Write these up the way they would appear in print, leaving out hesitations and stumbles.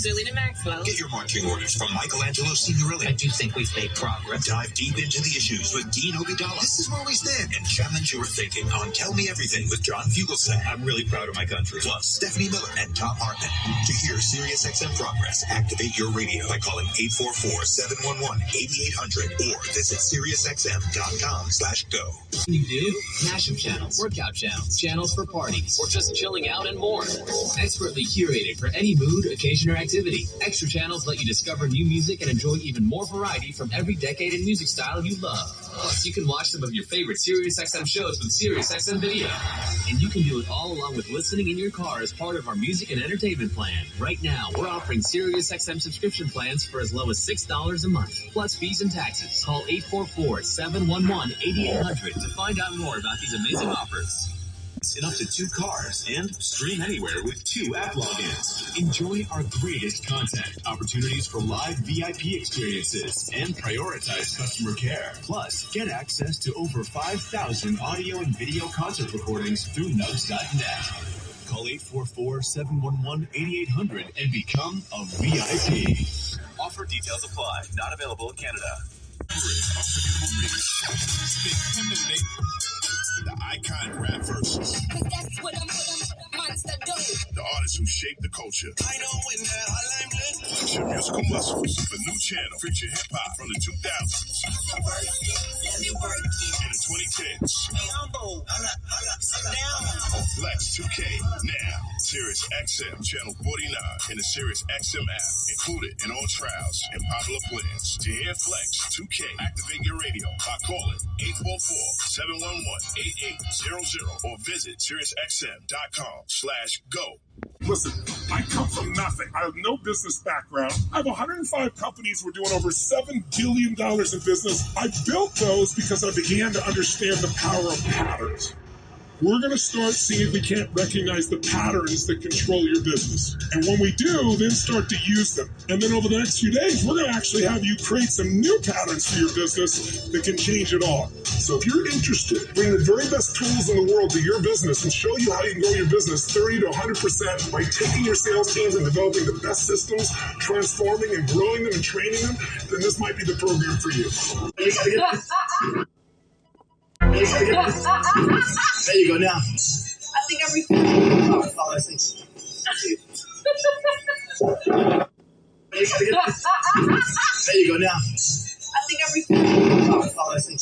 Get your marching orders from Michelangelo Signorilli. I do think we've made progress. Dive deep into the issues with Dean Ogadala. This is where we stand. And challenge your thinking on Tell Me Everything with John Fugelsang. I'm really proud of my country. Plus, Stephanie Miller and Tom Hartman. To hear SiriusXM progress, activate your radio by calling 844-711-8800 or visit SiriusXM.com/go. You do? Mashup channels, workout channels, channels for parties, or just chilling out and more. Expertly curated for any mood, occasion, or activity. Extra channels let you discover new music and enjoy even more variety from every decade and music style you love. Plus, you can watch some of your favorite SiriusXM shows with SiriusXM Video. And you can do it all along with listening in your car as part of our music and entertainment plan. Right now, we're offering SiriusXM subscription plans for as low as $6 a month, plus fees and taxes. Call 844-711-8800 to find out more about these amazing offers. In up to 2 cars and stream anywhere with 2 app logins. Enjoy our greatest content, opportunities for live VIP experiences, and prioritize customer care. Plus, get access to over 5,000 audio and video concert recordings through nugs.net. Call 844-711-8800 and become a VIP. Offer details apply. Not available in Canada. The icon rap verses. That's what I'm monster do. The artists who shape the culture. I know when Flex your musical muscles. The new channel. Feature hip hop from the 2000s. let me work it. In the 2010s. On Flex 2K. Now. Sirius XM Channel 49 in the Sirius XM app. Included in all trials and popular plans. To hear Flex 2K, activate your radio by calling 844-711-8800 or visit SiriusXM.com/go. Listen, I come from nothing. I have no business background. I have 105 companies. We're doing over $7 billion in business. I built those because I began to understand the power of patterns. We're going to start seeing if we can't recognize the patterns that control your business. And when we do, then start to use them. And then over the next few days, we're going to actually have you create some new patterns for your business that can change it all. So if you're interested, bring the very best tools in the world to your business and show you how you can grow your business 30 to 100% by taking your sales teams and developing the best systems, transforming and growing them and training them, then this might be the program for you. There you go now. I think I'm recording. Oh, I think. There you go now. I think I'm recording. Oh, I think.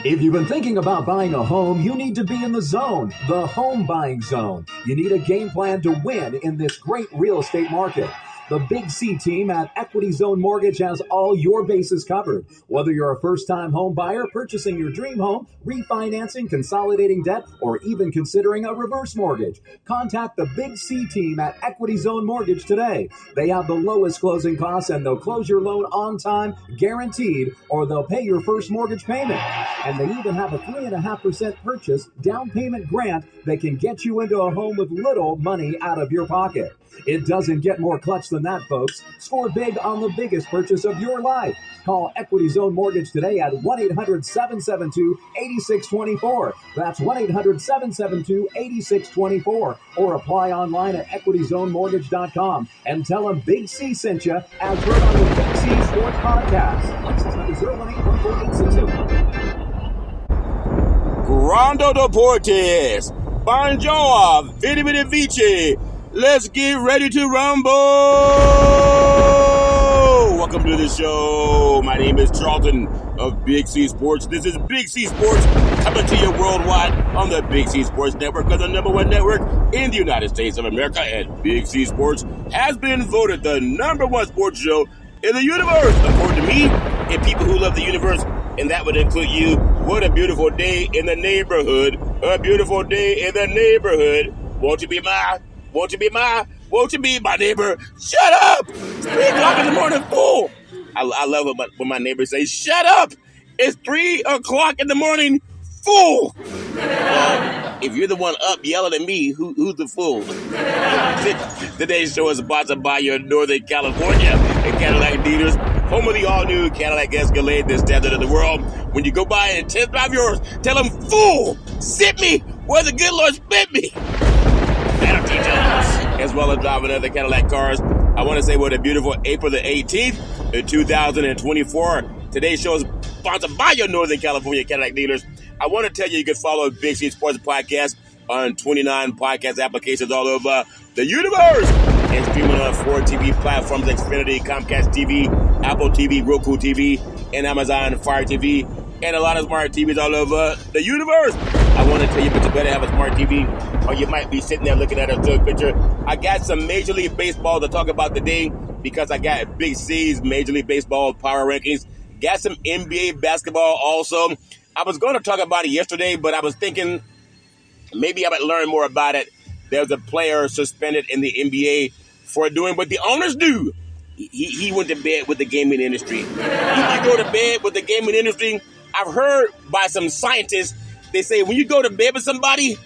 If you've been thinking about buying a home, you need to be in the zone, the home buying zone. You need a game plan to win in this great real estate market. The Big C team at Equity Zone Mortgage has all your bases covered. Whether you're a first-time home buyer, purchasing your dream home, refinancing, consolidating debt, or even considering a reverse mortgage, contact the Big C team at Equity Zone Mortgage today. They have the lowest closing costs, and they'll close your loan on time, guaranteed, or they'll pay your first mortgage payment. And they even have a 3.5% purchase down payment grant that can get you into a home with little money out of your pocket. It doesn't get more clutch than that, folks. Score big on the biggest purchase of your life. Call Equity Zone Mortgage today at 1-800-772-8624. That's 1-800-772-8624. Or apply online at equityzonemortgage.com and tell them Big C sent you as heard on the Big C Sports Podcast. License number 0181486. Grando Deportes. Bonjour. Vidi Vidi Vici. Let's get ready to rumble! Welcome to the show. My name is Charlton of Big C Sports. This is Big C Sports coming to you worldwide on the Big C Sports Network, the number one network in the United States of America. And Big C Sports has been voted the number one sports show in the universe, according to me, and people who love the universe, and that would include you. What a beautiful day in the neighborhood. A beautiful day in the neighborhood. Won't you be my neighbor? Shut up! It's 3 o'clock in the morning, fool! I love it when my neighbors say, shut up! It's 3 o'clock in the morning, fool! If you're the one up yelling at me, who's the fool? Today's show is sponsored by your Northern California and Cadillac dealers, home of the all-new Cadillac Escalade, the standard of the world. When you go by and test drive yours, tell them, fool, sit me where the good Lord spit me. That'll teach others. As well as driving other Cadillac cars. I want to say what a beautiful April the 18th, 2024. Today's show is sponsored by your Northern California Cadillac dealers. I want to tell you can follow Big C Sports Podcast on 29 podcast applications all over the universe and streaming on 4 TV platforms: Xfinity, Comcast TV, Apple TV, Roku TV, and Amazon Fire TV, and a lot of smart TVs all over the universe. I want to tell you, but you better have a smart TV, or you might be sitting there looking at a third picture. I got some Major League Baseball to talk about today because I got Big C's Major League Baseball power rankings. Got some NBA basketball also. I was going to talk about it yesterday, but I was thinking maybe I might learn more about it. There's a player suspended in the NBA for doing what the owners do. He went to bed with the gaming industry. If you go to bed with the gaming industry, I've heard by some scientists, they say when you go to bed with somebody,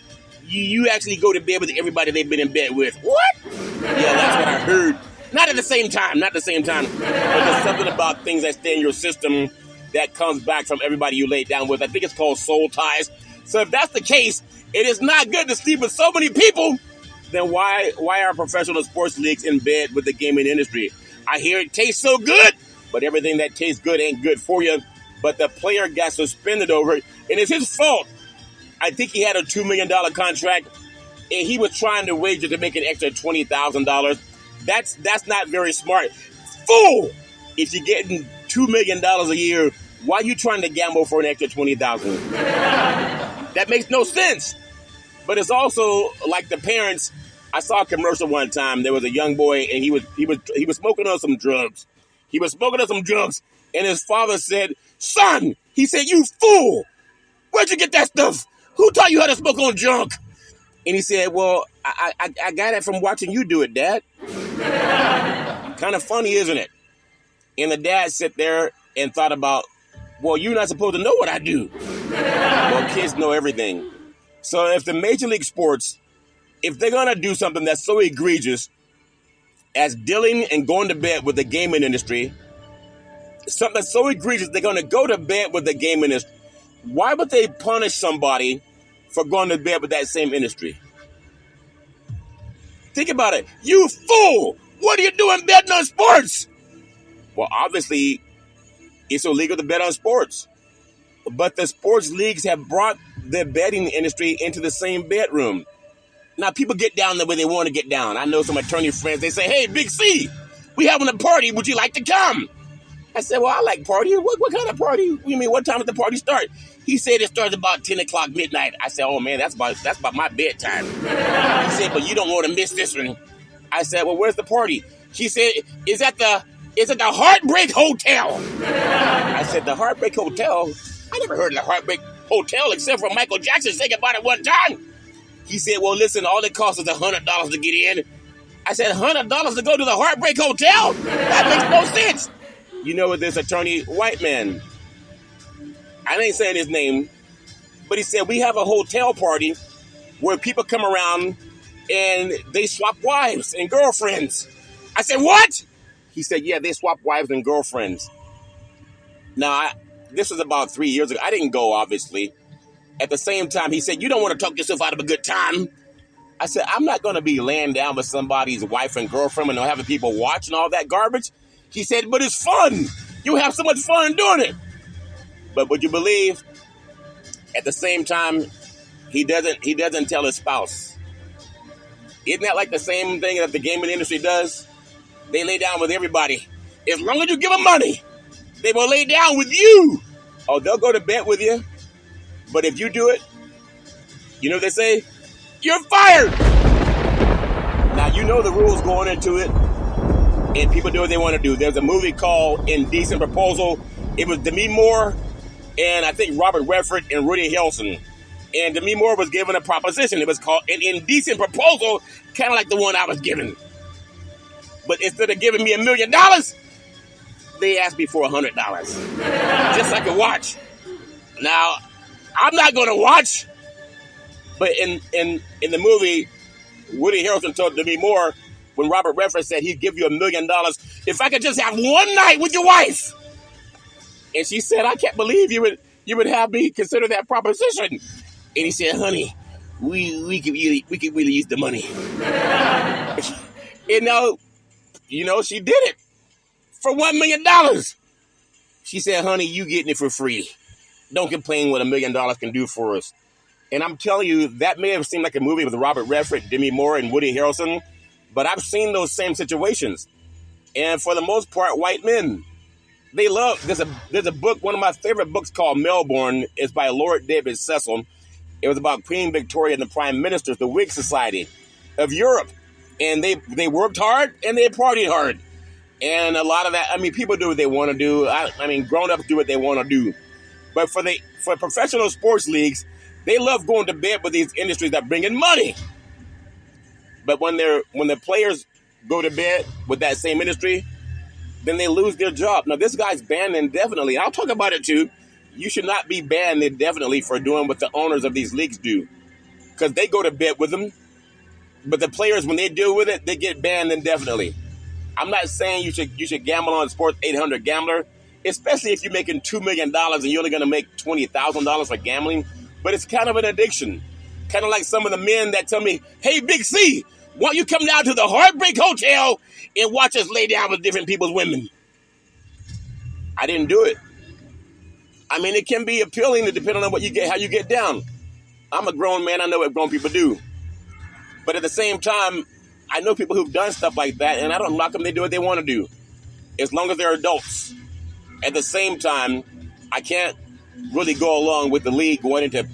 you actually go to bed with everybody they've been in bed with. What? Yeah, that's what I heard. Not at the same time. But there's something about things that stay in your system that comes back from everybody you laid down with. I think it's called soul ties. So if that's the case, it is not good to sleep with so many people. Then why are professional sports leagues in bed with the gaming industry? I hear it tastes so good, but everything that tastes good ain't good for you. But the player got suspended over it, and it's his fault. I think he had a $2 million contract, and he was trying to wager to make an extra $20,000. That's not very smart. Fool! If you're getting $2 million a year, why are you trying to gamble for an extra $20,000? That makes no sense. But it's also like the parents. I saw a commercial one time. There was a young boy, and he was smoking on some drugs. And his father said, "Son," he said, "you fool! Where'd you get that stuff? Who taught you how to smoke on junk?" And he said, "Well, I got it from watching you do it, Dad." Kind of funny, isn't it? And the dad sat there and thought about, well, you're not supposed to know what I do. Well, kids know everything. So if the Major League Sports, if they're going to do something that's so egregious as dealing and going to bed with the gaming industry, something that's so egregious, they're going to go to bed with the gaming industry, why would they punish somebody for going to bed with that same industry? Think about it. You fool! What are you doing betting on sports? Well, obviously, it's illegal to bet on sports. But the sports leagues have brought the betting industry into the same bedroom. Now, people get down the way they want to get down. I know some attorney friends, they say, "Hey, Big C, we having a party. Would you like to come?" I said, "Well, I like partying. What kind of party? You mean, what time does the party start?" He said it starts about 10 o'clock midnight. I said, "Oh, man, that's about my bedtime." He said, "But you don't want to miss this one." I said, "Well, where's the party?" He said, Is at the Heartbreak Hotel." I said, "The Heartbreak Hotel? I never heard of the Heartbreak Hotel except for Michael Jackson saying about it one time." He said, "Well, listen, all it costs is $100 to get in." I said, $100 to go to the Heartbreak Hotel? That makes no sense. You know what, this attorney, white man, I ain't saying his name, but he said, "We have a hotel party where people come around and they swap wives and girlfriends." I said, "What?" He said, "Yeah, they swap wives and girlfriends." Now, this was about 3 years ago. I didn't go, obviously. At the same time, he said, "You don't want to talk yourself out of a good time." I said, "I'm not going to be laying down with somebody's wife and girlfriend and having people watch and all that garbage." He said, "But it's fun. You have so much fun doing it." But would you believe, at the same time, he doesn't tell his spouse. Isn't that like the same thing that the gaming industry does? They lay down with everybody. As long as you give them money, they will lay down with you. Oh, they'll go to bed with you. But if you do it, you know what they say? You're fired. Now, you know the rules going into it, and people do what they want to do. There's a movie called Indecent Proposal. It was Demi Moore and I think Robert Redford and Woody Harrelson. And Demi Moore was given a proposition. It was called an indecent proposal, kind of like the one I was given. But instead of giving me $1 million, they asked me for $100, just so I could watch. Now, I'm not going to watch, but in the movie, Woody Harrelson told Demi Moore, when Robert Redford said he'd give you $1 million if I could just have one night with your wife. And she said, "I can't believe you would You would have me consider that proposition. And he said, honey, we could really use the money. And she did it for $1 million. She said, honey, you getting it for free. Don't complain what $1 million can do for us. And I'm telling you, that may have seemed like a movie with Robert Redford, Demi Moore, and Woody Harrelson, but I've seen those same situations. And for the most part, white men, they love. There's a book, one of my favorite books called Melbourne. It's by Lord David Cecil. It was about Queen Victoria and the Prime Ministers, the Whig Society of Europe. And they worked hard and they partied hard. And a lot of that, people do what they want to do. Grown-ups do what they want to do. But for professional sports leagues, they love going to bed with these industries that bring in money. But when the players go to bed with that same industry, then they lose their job. Now, this guy's banned indefinitely. I'll talk about it too. You should not be banned indefinitely for doing what the owners of these leagues do, because they go to bed with them. But the players, when they deal with it, they get banned indefinitely. I'm not saying you should gamble on Sports 800 Gambler, especially if you're making $2 million and you're only going to make $20,000 for gambling. But it's kind of an addiction. Kind of like some of the men that tell me, hey, Big C, why don't you come down to the Heartbreak Hotel and watch us lay down with different people's women? I didn't do it. It can be appealing depending on what you get, how you get down. I'm a grown man. I know what grown people do. But at the same time, I know people who've done stuff like that, and I don't knock them. They do what they want to do, as long as they're adults. At the same time, I can't really go along with the league wanting to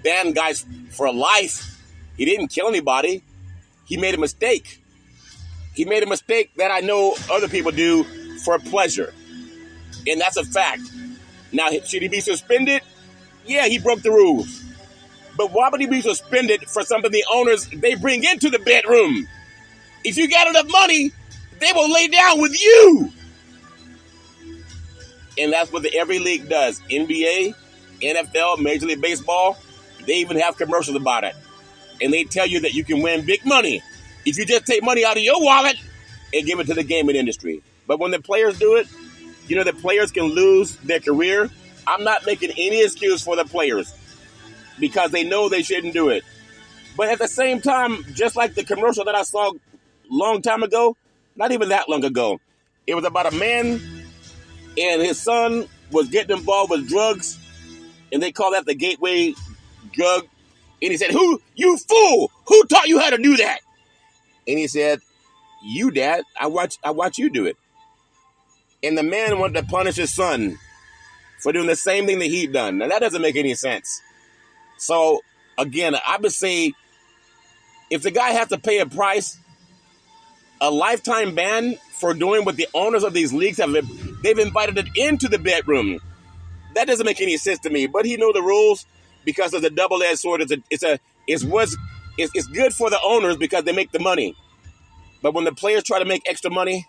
ban guys for life. He didn't kill anybody. He made a mistake. He made a mistake that I know other people do for pleasure. And that's a fact. Now, should he be suspended? Yeah, he broke the rules. But why would he be suspended for something the owners, they bring into the bedroom? If you got enough money, they will lay down with you. And that's what every league does. NBA, NFL, Major League Baseball, they even have commercials about it. And they tell you that you can win big money if you just take money out of your wallet and give it to the gaming industry. But when the players do it, the players can lose their career. I'm not making any excuse for the players because they know they shouldn't do it. But at the same time, just like the commercial that I saw a long time ago, not even that long ago, it was about a man and his son was getting involved with drugs, and they call that the gateway drug. And he said, you fool, who taught you how to do that? And he said, you, Dad, I watch you do it. And the man wanted to punish his son for doing the same thing that he'd done. Now, that doesn't make any sense. So, again, I would say, if the guy has to pay a price, a lifetime ban for doing what the owners of these leagues they've invited it into the bedroom. That doesn't make any sense to me. But he knew the rules because it's a double-edged sword. It's good for the owners because they make the money. But when the players try to make extra money,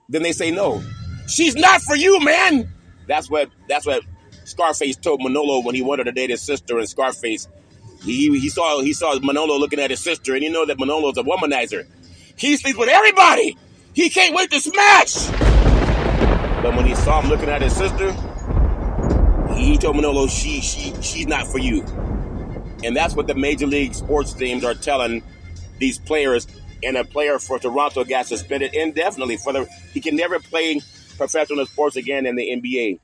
then they say no. She's not for you, man. That's what Scarface told Manolo when he wanted to date his sister. And Scarface, he saw Manolo looking at his sister, and you know that Manolo's a womanizer. He sleeps with everybody. He can't wait to smash. But when he saw him looking at his sister, he told Manolo, she's not for you. And that's what the Major League sports teams are telling these players. And a player for Toronto got suspended indefinitely. He can never play professional sports again in the NBA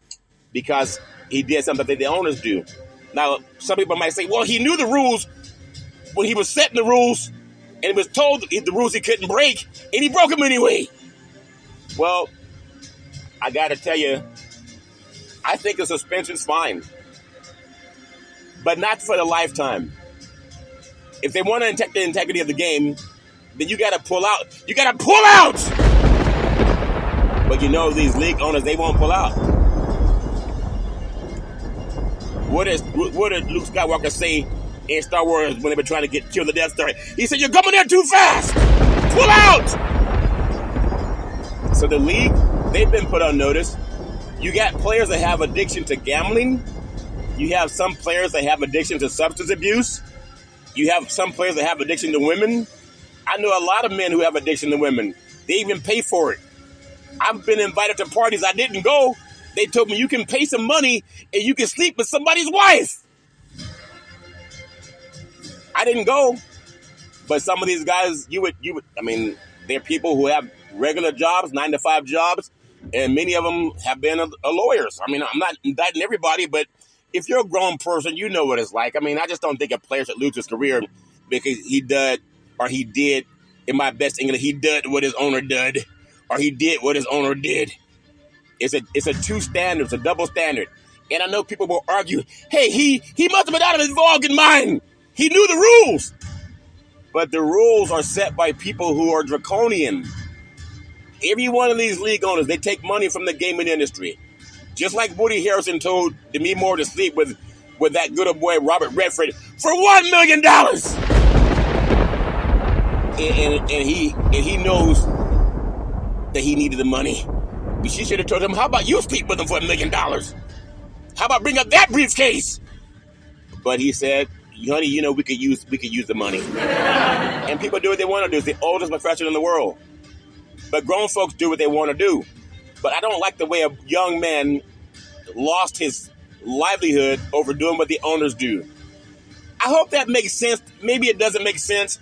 because he did something that the owners do. Now, some people might say, well, he knew the rules when he was setting the rules, and he was told the rules he couldn't break, and he broke them anyway. Well, I got to tell you, I think a suspension's fine, but not for the lifetime. If they want to protect the integrity of the game, then you got to pull out. You got to pull out! But these league owners, they won't pull out. What did Luke Skywalker say in Star Wars when they were trying to kill the Death Star? He said, you're coming there too fast! Pull out! So the league, they've been put on notice. You got players that have addiction to gambling. You have some players that have addiction to substance abuse. You have some players that have addiction to women. I know a lot of men who have addiction to women. They even pay for it. I've been invited to parties I didn't go They told me you can pay some money and you can sleep with somebody's wife. I didn't go, but some of these guys, I mean, they're people who have regular jobs, 9-to-5 jobs, and many of them have been lawyers. I mean, I'm not indicting everybody, but if you're a grown person, you know what it's like. I mean, I just don't think a player should lose his career because he did, in my best English, he did what his owner did, or he did what his owner did. It's a two standard, it's a double standard. And I know people will argue, hey, he must have been out of his fucking mind. He knew the rules. But the rules are set by people who are draconian. Every one of these league owners, they take money from the gaming industry. Just like Woody Harrelson told Demi Moore to sleep with that good old boy Robert Redford for $1 million. And he knows that he needed the money. But she should have told him, how about you sleep with him for $1 million? How about bring up that briefcase? But he said, honey, you know, we could use the money. And people do what they want to do. It's the oldest profession in the world. But grown folks do what they want to do. But I don't like the way a young man lost his livelihood over doing what the owners do. I hope that makes sense. Maybe it doesn't make sense.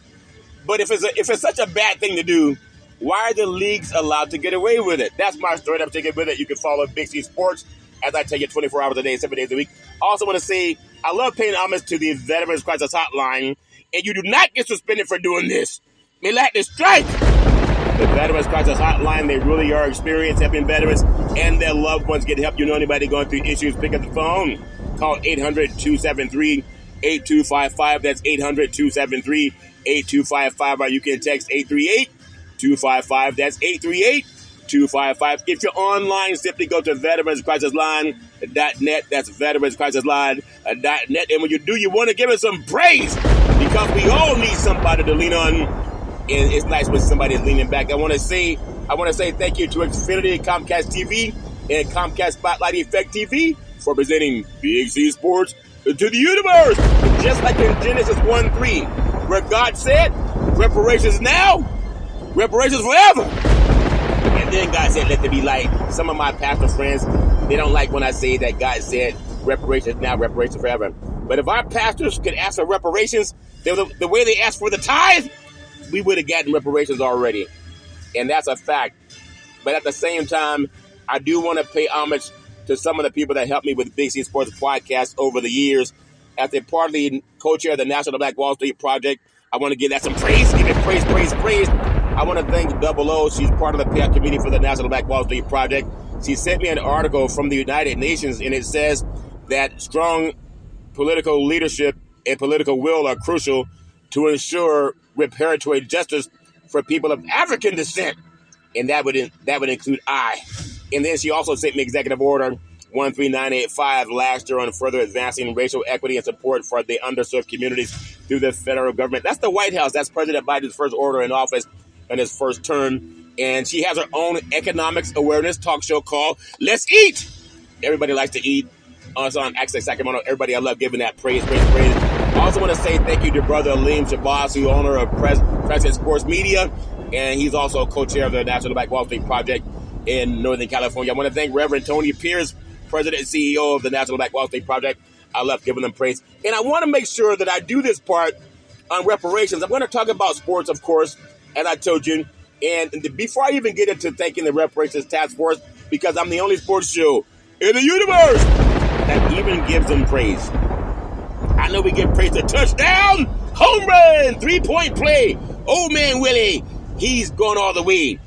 But if it's such a bad thing to do, why are the leagues allowed to get away with it? That's my story. I'm taking with it. You can follow Big C Sports as I tell you 24 hours a day, 7 days a week. I also want to say I love paying homage to the Veterans Crisis Hotline, and you do not get suspended for doing this. May lightning strike! The Veterans Crisis Hotline, they really are experienced helping veterans and their loved ones get help. You know anybody going through issues, pick up the phone. Call 800-273-8255. That's 800-273-8255. Or you can text 838-255. That's 838-255. If you're online, simply go to veteranscrisisline.net. That's veteranscrisisline.net. And when you do, you want to give it some praise because we all need somebody to lean on. And it's nice when somebody is leaning back. I want to say thank you to Xfinity, Comcast TV, and Comcast Spotlight Effect TV for presenting Big C Sports to the universe. Just like in Genesis 1:3, where God said, reparations now, reparations forever. And then God said, let there be light. Some of my pastor friends, they don't like when I say that God said, reparations now, reparations forever. But if our pastors could ask for reparations the way they asked for the tithe, we would have gotten reparations already. And that's a fact. But at the same time, I do want to pay homage to some of the people that helped me with Big C Sports podcast over the years. As a part of the co-chair of the National Black Wall Street Project, I want to give that some praise. Give it praise. I want to thank Double O. She's part of the payout committee for the National Black Wall Street Project. She sent me an article from the United Nations, and it says that strong political leadership and political will are crucial to ensure reparatory justice for people of African descent, and that would include I. And then she also sent me Executive Order 13985 last year on further advancing racial equity and support for the underserved communities through the federal government. That's the White House. That's President Biden's first order in office in his first term. And she has her own economics awareness talk show called Let's Eat. Everybody likes to eat. It's on Access Sacramento. Everybody, I love giving that praise. I also want to say thank you to Brother Aleem Shabazz, who owner of President Sports Media, and he's also co-chair of the National Black Wall Street Project in Northern California. I want to thank Reverend Tony Pierce, President and CEO of the National Black Wall Street Project. I love giving them praise. And I want to make sure that I do this part on reparations. I'm going to talk about sports, of course, as I told you. And before I even get into thanking the Reparations Task Force, because I'm the only sports show in the universe that even gives them praise. I know we give praise to touchdown, home run, 3-point play. Old man Willie, he's going all the way.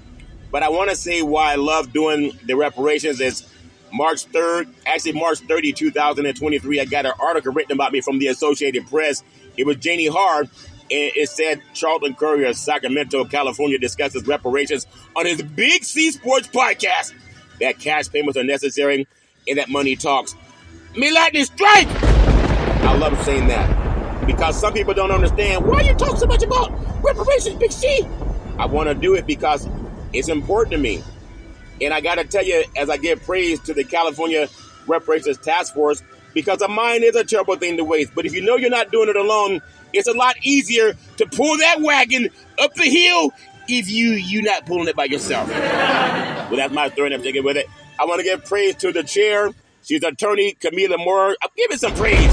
But I want to say why I love doing the reparations is March 30, 2023, I got an article written about me from the Associated Press. It was Janie Hart, and it said Charlton Courier of Sacramento, California discusses reparations on his Big C Sports podcast. That cash payments are necessary and that money talks. May lightning strike! I love saying that because some people don't understand why you talk so much about reparations, Big C. I want to do it because it's important to me. And I got to tell you, as I give praise to the California Reparations Task Force, because a mine is a terrible thing to waste. But if you know you're not doing it alone, it's a lot easier to pull that wagon up the hill if you're not pulling it by yourself. Well, that's my story, and I'm sticking with it. I want to give praise to the chair. She's attorney Camila Moore. I'm giving some praise.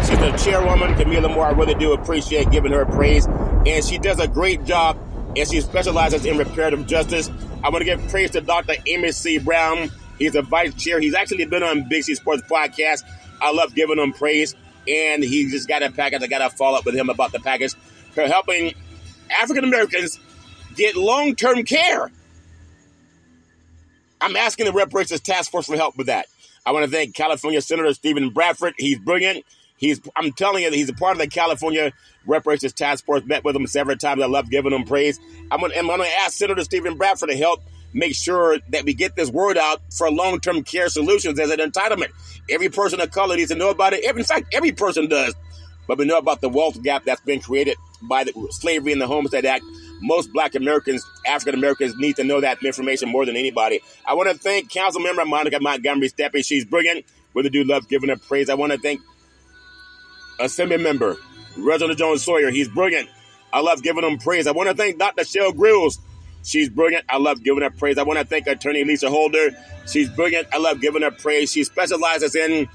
She's the chairwoman, Camila Moore. I really do appreciate giving her praise. And she does a great job, and she specializes in reparative justice. I want to give praise to Dr. Amos C. Brown. He's the vice chair. He's actually been on Big C Sports Podcast. I love giving him praise. And he just got a package. I got to follow up with him about the package for helping African Americans get long-term care. I'm asking the Reparations Task Force for help with that. I want to thank California Senator Stephen Bradford. He's brilliant. I'm telling you, he's a part of the California Reparations Task Force. Met with him several times. I love giving him praise. I'm going to ask Senator Stephen Bradford to help make sure that we get this word out for long-term care solutions as an entitlement. Every person of color needs to know about it. In fact, every person does. But we know about the wealth gap that's been created by the slavery and the Homestead Act. Most Black Americans, African Americans, need to know that information more than anybody. I want to thank Council Member Monica Montgomery Steppe. She's brilliant. Really do love giving her praise. I want to thank Assembly Member Reginald Jones Sawyer. He's brilliant. I love giving him praise. I want to thank Dr. Shell Grills. She's brilliant. I love giving her praise. I want to thank Attorney Lisa Holder. She's brilliant. I love giving her praise. She specializes in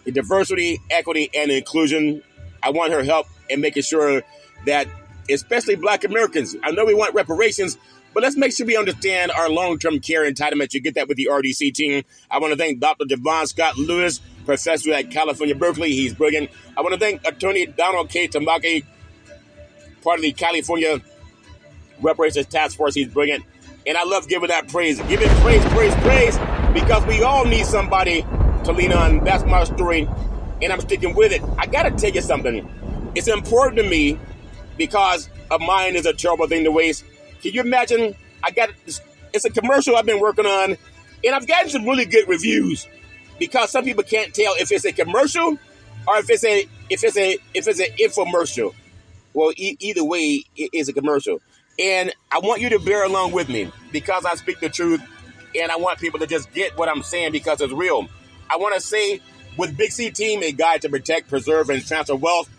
diversity, equity, and inclusion. I want her help in making sure that, especially Black Americans, I know we want reparations, but let's make sure we understand our long-term care entitlements. You get that with the RDC team. I want to thank Dr. Javon Scott Lewis, professor at California Berkeley. He's brilliant. I want to thank Attorney Donald K. Tamaki, part of the California Reparations Task Force. He's brilliant. And I love giving that praise. Give it praise, because we all need somebody to lean on. That's my story, and I'm sticking with it. I got to tell you something. It's important to me because a mind is a terrible thing to waste. Can you imagine? It's a commercial I've been working on, and I've gotten some really good reviews because some people can't tell if it's a commercial or if it's an infomercial. Well, either way, it is a commercial. And I want you to bear along with me because I speak the truth, and I want people to just get what I'm saying because it's real. I want to say, with Big C Team, a guide to protect, preserve, and transfer wealth,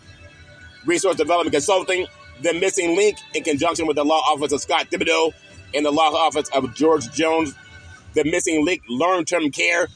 resource development consulting, the missing link in conjunction with the law office of Scott Thibodeau and the law office of George Jones, the missing link, long-term care,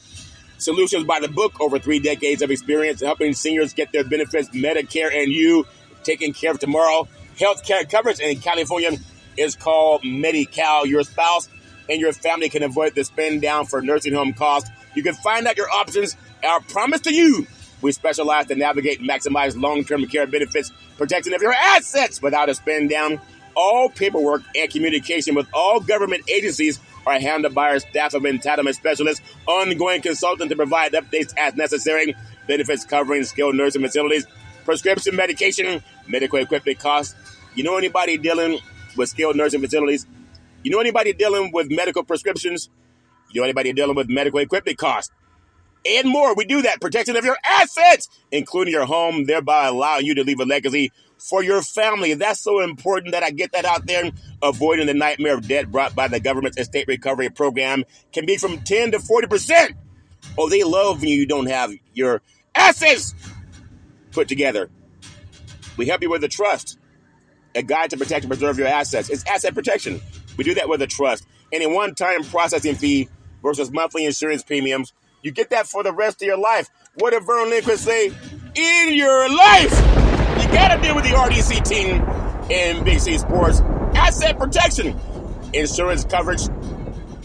solutions by the book, over 3 decades of experience helping seniors get their benefits, Medicare, and you taking care of tomorrow. Health care coverage in California is called Medi-Cal. Your spouse and your family can avoid the spend down for nursing home costs. You can find out your options. Our promise to you: we specialize to navigate and maximize long-term care benefits, protection of your assets without a spend down. All paperwork and communication with all government agencies are handled by our staff of entitlement specialists, ongoing consultant to provide updates as necessary, benefits covering skilled nursing facilities, prescription medication, medical equipment costs. You know anybody dealing with skilled nursing facilities? You know anybody dealing with medical prescriptions? You know anybody dealing with medical equipment costs? And more. We do that. Protection of your assets, including your home, thereby allowing you to leave a legacy for your family. That's so important that I get that out there. Avoiding the nightmare of debt brought by the government's estate recovery program can be from 10 to 40%. Oh, they love when you don't have your assets put together. We help you with a trust, a guide to protect and preserve your assets. It's asset protection. We do that with a trust. And a one-time processing fee versus monthly insurance premiums. You get that for the rest of your life. What did Vern Lindquist say? In your life, you got to deal with the RDC team in Big C Sports. Asset protection. Insurance coverage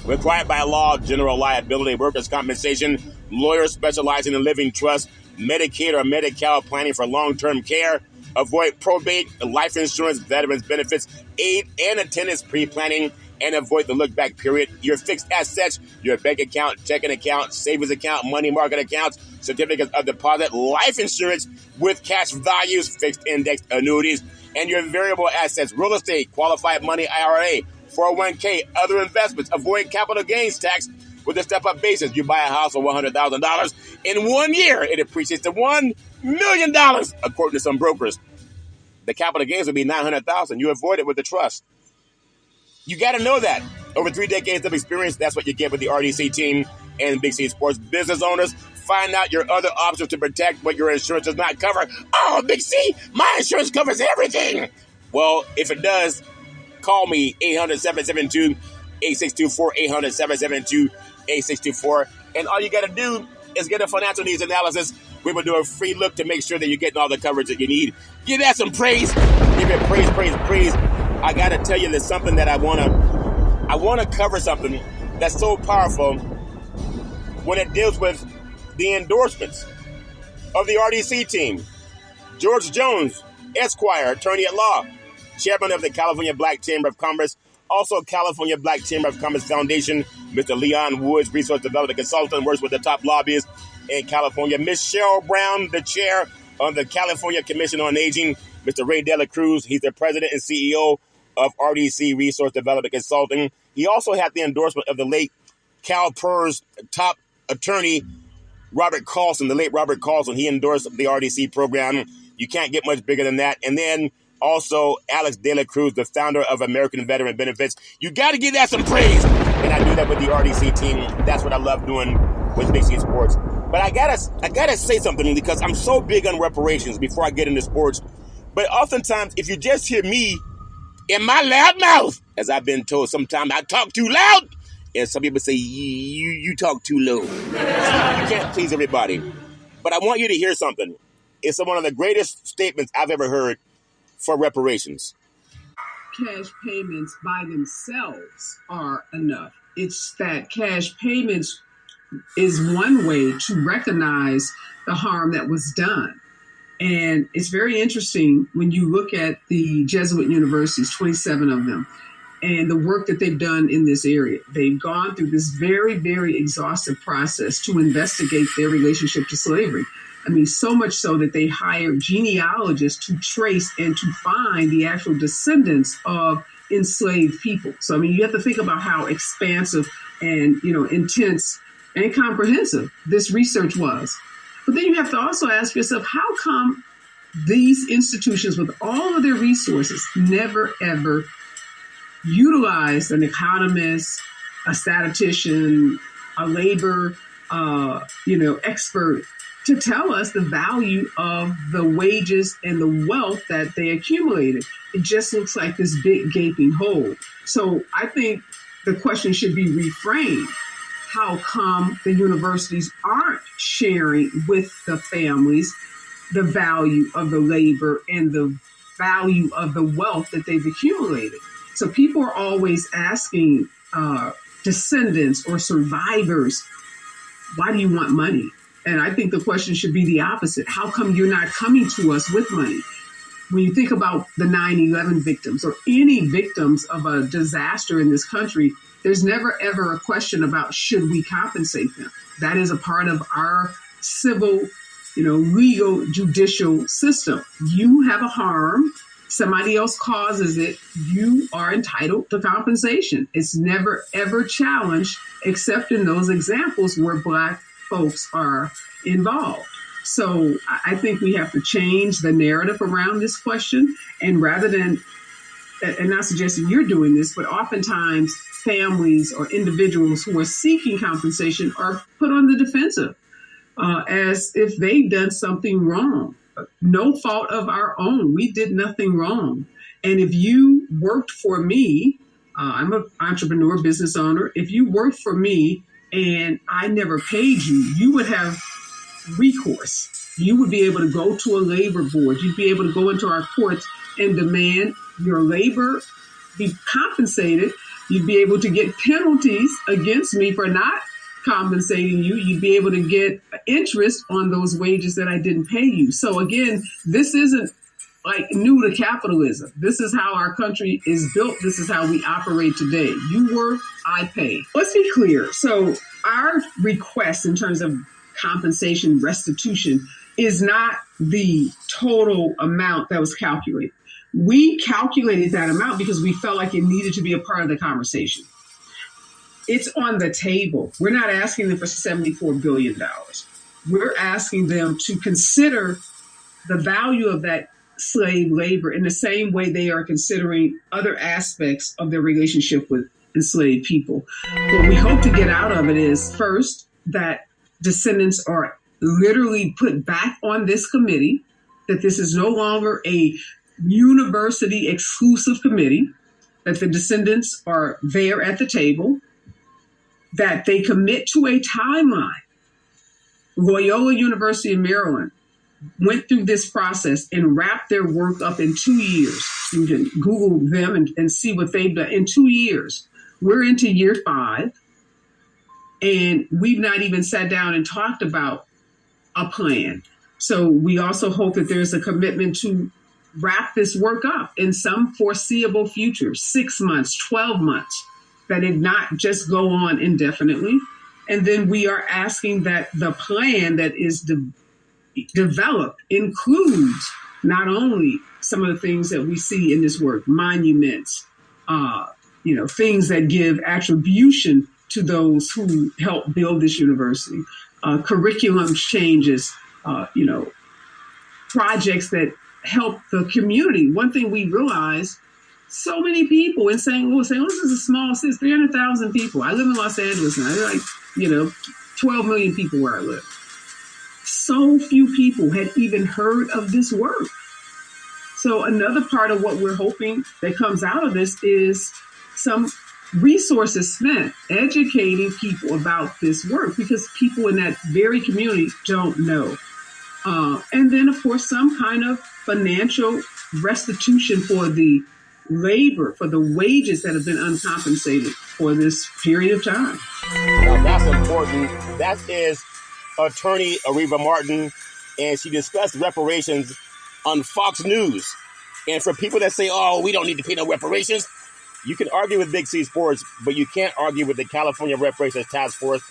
required by law, general liability, workers' compensation, lawyers specializing in living trust, Medicaid or Medi-Cal planning for long-term care, avoid probate, life insurance, veterans benefits, aid and attendance pre-planning, and avoid the look-back period. Your fixed assets, your bank account, checking account, savings account, money market accounts, certificates of deposit, life insurance with cash values, fixed indexed annuities, and your variable assets, real estate, qualified money IRA, 401k, other investments. Avoid capital gains tax with a step-up basis. You buy a house for $100,000. In 1 year, it appreciates to $1 million, according to some brokers. The capital gains would be $900,000. You avoid it with the trust. You got to know that. Over 3 decades of experience, that's what you get with the RDC team and Big C Sports. Business owners, find out your other options to protect what your insurance does not cover. Oh, Big C, my insurance covers everything. Well, if it does, call me, 800-772-8624, 864. And all you got to do is get a financial needs analysis. We will do a free look to make sure that you're getting all the coverage that you need. Give that some praise. Give it praise, praise, praise. I got to tell you, there's something that I want to cover something that's so powerful when it deals with the endorsements of the RDC team. George Jones, Esquire, attorney at law, chairman of the California Black Chamber of Commerce, also California Black Chamber of Commerce Foundation, Mr. Leon Woods, resource development consultant, works with the top lobbyists in California. Ms. Cheryl Brown, the chair of the California Commission on Aging. Mr. Ray Dela Cruz, he's the president and CEO of RDC Resource Development Consulting. He also had the endorsement of the late CalPERS top attorney, Robert Carlson, the late Robert Carlson. He endorsed the RDC program. You can't get much bigger than that. And then also Alex De La Cruz, the founder of American Veteran Benefits. You got to give that some praise. And I do that with the RDC team. That's what I love doing with Big C Sports. But I gotta say something, because I'm so big on reparations before I get into sports. But oftentimes, if you just hear me in my loud mouth, as I've been told sometimes, I talk too loud. And some people say, you talk too low. You can't please everybody. But I want you to hear something. It's one of the greatest statements I've ever heard for reparations. Cash payments by themselves are enough. It's that cash payments is one way to recognize the harm that was done. And it's very interesting when you look at the Jesuit universities, 27 of them, and the work that they've done in this area. They've gone through this very, very exhaustive process to investigate their relationship to slavery. I mean, so much so that they hired genealogists to trace and to find the actual descendants of enslaved people. So, I mean, you have to think about how expansive and, intense and comprehensive this research was. But then you have to also ask yourself, how come these institutions with all of their resources never, ever utilized an economist, a statistician, a labor, expert to tell us the value of the wages and the wealth that they accumulated? It just looks like this big gaping hole. So I think the question should be reframed. How come the universities aren't sharing with the families the value of the labor and the value of the wealth that they've accumulated? So people are always asking descendants or survivors, why do you want money? And I think the question should be the opposite. How come you're not coming to us with money? When you think about the 9/11 victims or any victims of a disaster in this country, there's never, ever a question about should we compensate them. That is a part of our civil, legal, judicial system. You have a harm, somebody else causes it, you are entitled to compensation. It's never, ever challenged, except in those examples where Black folks are involved. So I think we have to change the narrative around this question. And rather than, and not suggesting you're doing this, but oftentimes families or individuals who are seeking compensation are put on the defensive as if they've done something wrong. No fault of our own. We did nothing wrong. And if you worked for me, I'm an entrepreneur, business owner. If you worked for me and I never paid you, you would have recourse. You would be able to go to a labor board. You'd be able to go into our courts and demand your labor be compensated. You'd be able to get penalties against me for not compensating you. You'd be able to get interest on those wages that I didn't pay you. So again, this isn't like new to capitalism. This is how our country is built. This is how we operate today. You work, I pay. Let's be clear. So our request in terms of compensation restitution is not the total amount that was calculated. We calculated that amount because we felt like it needed to be a part of the conversation. It's on the table. We're not asking them for $74 billion. We're asking them to consider the value of that slave labor in the same way they are considering other aspects of their relationship with enslaved people. What we hope to get out of it is, first, that descendants are literally put back on this committee, that this is no longer a university exclusive committee, that the descendants are there at the table. that they commit to a timeline. Loyola University of Maryland went through this process and wrapped their work up in 2 years. You can Google them and see what they've done in 2 years. We're into year 5, and we've not even sat down and talked about a plan. So we also hope that there's a commitment to wrap this work up in some foreseeable future, 6 months, 12 months, that it not just go on indefinitely. And then we are asking that the plan that is developed includes not only some of the things that we see in this work, monuments, things that give attribution to those who helped build this university, curriculum changes, projects that help the community. One thing we realized, so many people in St. Louis is a small city, 300,000 people. I live in Los Angeles now. They're like, 12 million people where I live. So few people had even heard of this work. So another part of what we're hoping that comes out of this is some resources spent educating people about this work, because people in that very community don't know. And then, of course, some kind of financial restitution for the labor, for the wages that have been uncompensated for this period of time. Now, that's important. That is attorney Areva Martin, and she discussed reparations on Fox News. And for people that say, we don't need to pay no reparations, you can argue with Big C Sports, but you can't argue with the California Reparations Task Force,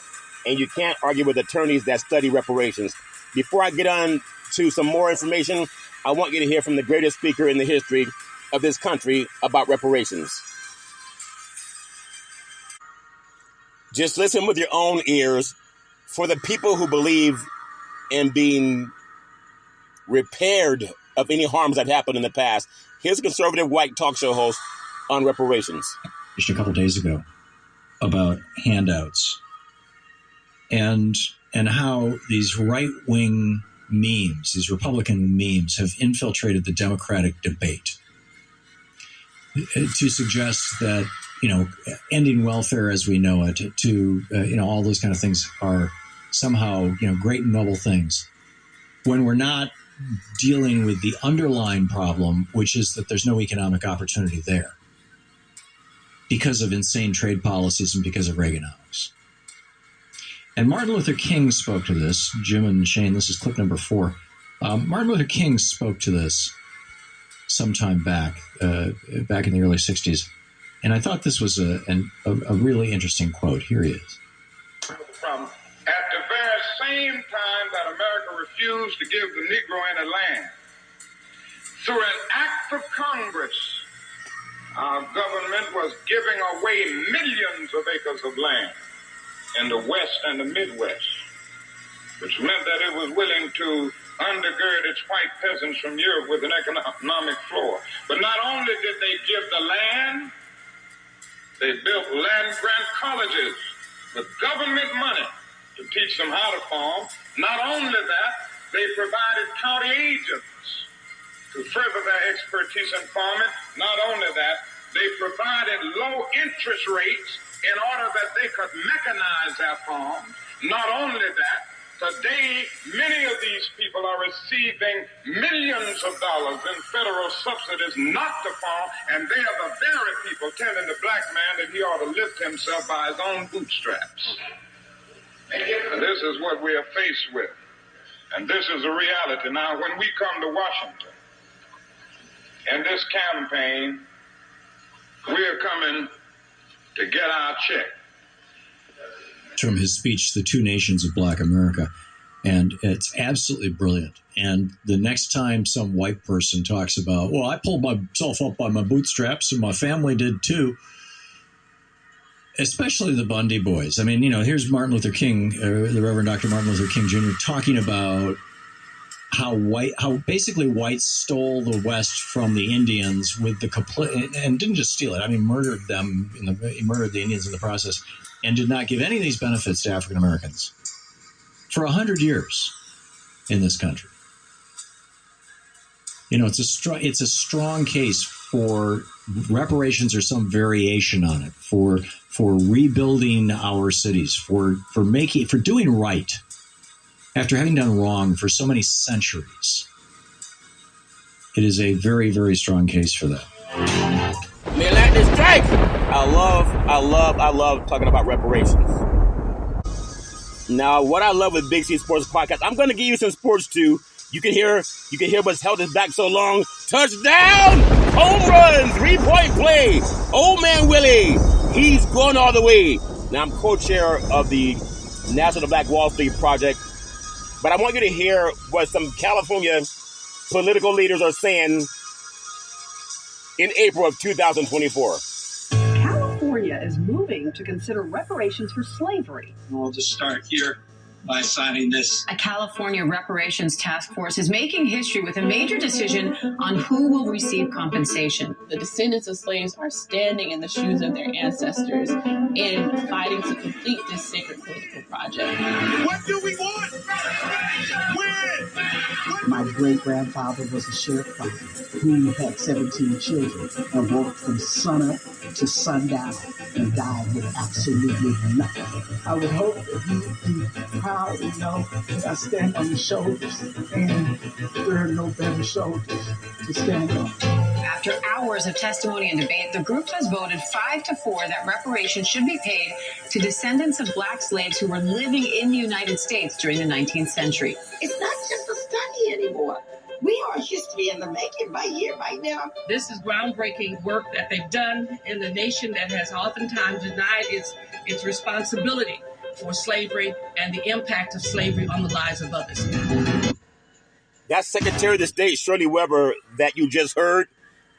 and you can't argue with attorneys that study reparations. Before I get on to some more information, I want you to hear from the greatest speaker in the history of this country about reparations. Just listen with your own ears. For the people who believe in being repaired of any harms that happened in the past, here's a conservative white talk show host on reparations. Just a couple days ago about handouts and how these right-wing memes, these Republican memes, have infiltrated the Democratic debate to suggest that, ending welfare as we know it, all those kind of things are somehow, great and noble things, when we're not dealing with the underlying problem, which is that there's no economic opportunity there because of insane trade policies and because of Reaganomics. And Martin Luther King spoke to this. Jim and Shane, this is clip number 4. Martin Luther King spoke to this sometime back in the early 60s. And I thought this was a really interesting quote. Here he is. From at the very same time that America refused to give the Negro any land, through an act of Congress, our government was giving away millions of acres of land in the West and the Midwest, which meant that it was willing to undergird its white peasants from Europe with an economic floor. But not only did they give the land, they built land-grant colleges with government money to teach them how to farm. Not only that, they provided county agents to further their expertise in farming. Not only that, they provided low interest rates in order that they could mechanize their farms. Not only that, today, many of these people are receiving millions of dollars in federal subsidies not to farm, and they are the very people telling the black man that he ought to lift himself by his own bootstraps. And this is what we are faced with. And this is a reality. Now, when we come to Washington, in this campaign, we are coming to get our check. From his speech, The Two Nations of Black America. And it's absolutely brilliant. And the next time some white person talks about, I pulled myself up by my bootstraps and my family did too, especially the Bundy boys. I mean, here's Martin Luther King, the Reverend Dr. Martin Luther King Jr., talking about how basically whites stole the West from the Indians with the complete, and didn't just steal it. I mean, murdered them, he murdered the Indians in the process, and did not give any of these benefits to African Americans for 100 years in this country. It's a strong case for reparations or some variation on it, for rebuilding our cities, for doing right after having done wrong for so many centuries. It is a very, very strong case for that. May lightning strike! I love talking about reparations. Now, what I love with Big C Sports Podcast, I'm going to give you some sports too. You can hear what's held us back so long. Touchdown! Home runs! 3-point play! Old man Willie, he's going all the way. Now, I'm co-chair of the National Black Wall Street Project, but I want you to hear what some California political leaders are saying in April of 2024. California is moving to consider reparations for slavery. We'll just start here by signing this. A California reparations task force is making history with a major decision on who will receive compensation. The descendants of slaves are standing in the shoes of their ancestors in fighting to complete this sacred political project. What do we want? When? My great-grandfather was a sharecropper who had 17 children and worked from sunup to sundown and died with absolutely nothing. I would hope that you would be proud to know that I stand on your shoulders, and there are no better shoulders to stand on. After hours of testimony and debate, the group has voted 5-4 that reparations should be paid to descendants of black slaves who were living in the United States during the 19th century. It's not just a study anymore. We are history in the making right here, right now. This is groundbreaking work that they've done in the nation that has oftentimes denied its responsibility for slavery and the impact of slavery on the lives of others. That's Secretary of State Shirley Weber that you just heard,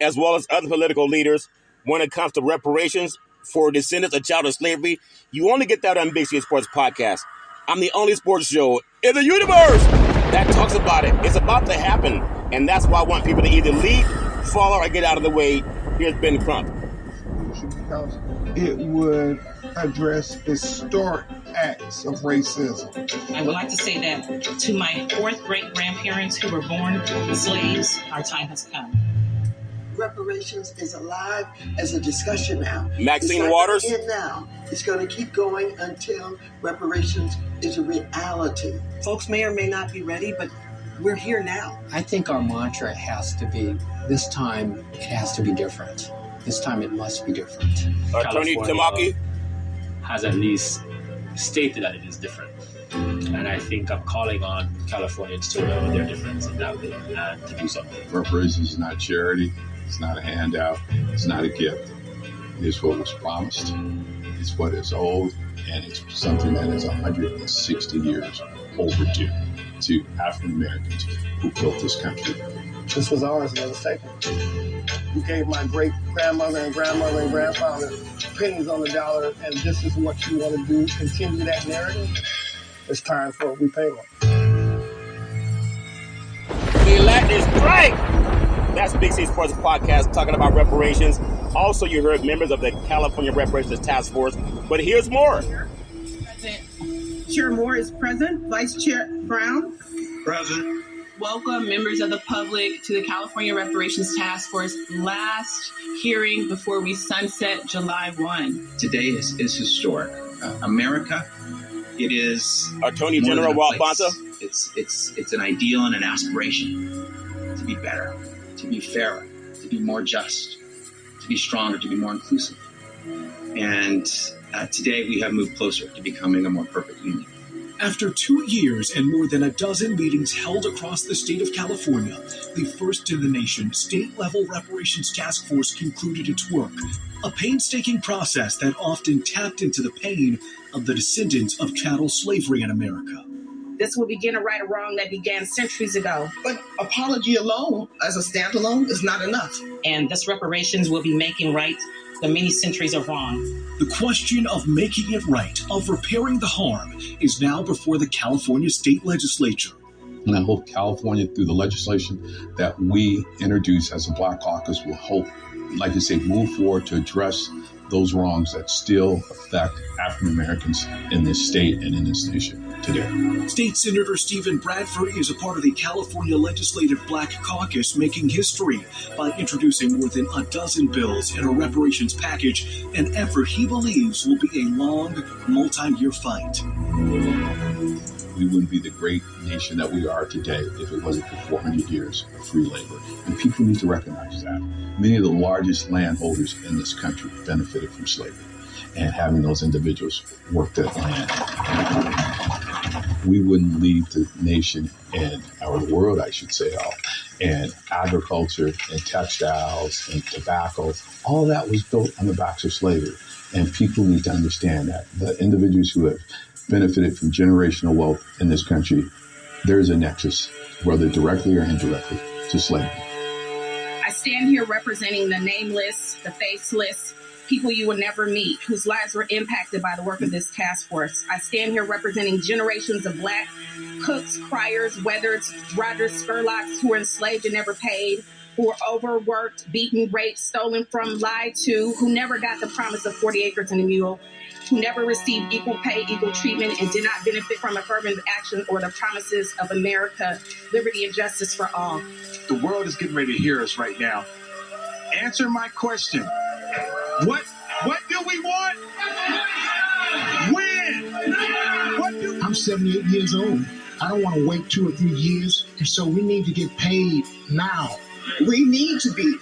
as well as other political leaders, when it comes to reparations for descendants of child of slavery. You only get that on Big C Sports Podcast. I'm the only sports show in the universe that talks about it. It's about to happen, and that's why I want people to either lead, follow, or get out of the way. Here's Ben Crump. Because it would address historic acts of racism. I would like to say that to my fourth great-grandparents who were born slaves, our time has come. Reparations is alive as a discussion now. Maxine Waters. It's now. It's going to keep going until reparations is a reality. Folks may or may not be ready, but we're here now. I think our mantra has to be, this time it has to be different. This time it must be different. Attorney Tamaki has at least stated that it is different. And I think I'm calling on Californians to know their difference in that way and to do something. Reparations is not charity. It's not a handout. It's not a gift. It is what was promised. It's what is owed. And it's something that is 160 years overdue to African Americans who built this country. This was ours and it was taken. You gave my great-grandmother and grandmother and grandfather pennies on the dollar, and this is what you want to do, continue that narrative? It's time for repayment. The lightning strike! That's Big C Sports Podcast talking about reparations. Also, you heard members of the California Reparations Task Force, but here's more. Chair Moore is present. Vice Chair Brown. Present. Welcome, members of the public, to the California Reparations Task Force last hearing before we sunset July 1. Today is historic. America, it is Attorney General Walt Bonta. It's an ideal and an aspiration to be better, to be fairer, to be more just, to be stronger, to be more inclusive. And today we have moved closer to becoming a more perfect union. After 2 years and more than a dozen meetings held across the state of California, the first in the nation state-level reparations task force concluded its work, a painstaking process that often tapped into the pain of the descendants of chattel slavery in America. This will begin a right or wrong that began centuries ago. But apology alone, as a standalone, is not enough. And this reparations will be making right the many centuries of wrong. The question of making it right, of repairing the harm, is now before the California state legislature. And I hope California, through the legislation that we introduce as a Black Caucus, will help, like I say, move forward to address those wrongs that still affect African Americans in this state and in this nation. today. State Senator Stephen Bradford is a part of the California Legislative Black Caucus, making history by introducing more than a dozen bills in a reparations package, an effort he believes will be a long, multi-year fight. We wouldn't be the great nation that we are today if it wasn't for 400 years of free labor. And people need to recognize that. Many of the largest landholders in this country benefited from slavery and having those individuals work that land. We wouldn't lead the nation and our world, I should say, and agriculture and textiles and tobacco. All that was built on the backs of slavery. And people need to understand that. The individuals who have benefited from generational wealth in this country, there is a nexus, whether directly or indirectly, to slavery. I stand here representing the nameless, the faceless, people you will never meet, whose lives were impacted by the work of this task force. I stand here representing generations of Black cooks, criers, weathers, riders, Spurlocks who were enslaved and never paid, who were overworked, beaten, raped, stolen from, lied to, who never got the promise of 40 acres and a mule, who never received equal pay, equal treatment, and did not benefit from affirmative action or the promises of America, liberty, and justice for all. The world is getting ready to hear us right now. Answer my question. What do we want? When? I'm 78 years old. I don't want to wait 2 or 3 years, and so we need to get paid now. We need to be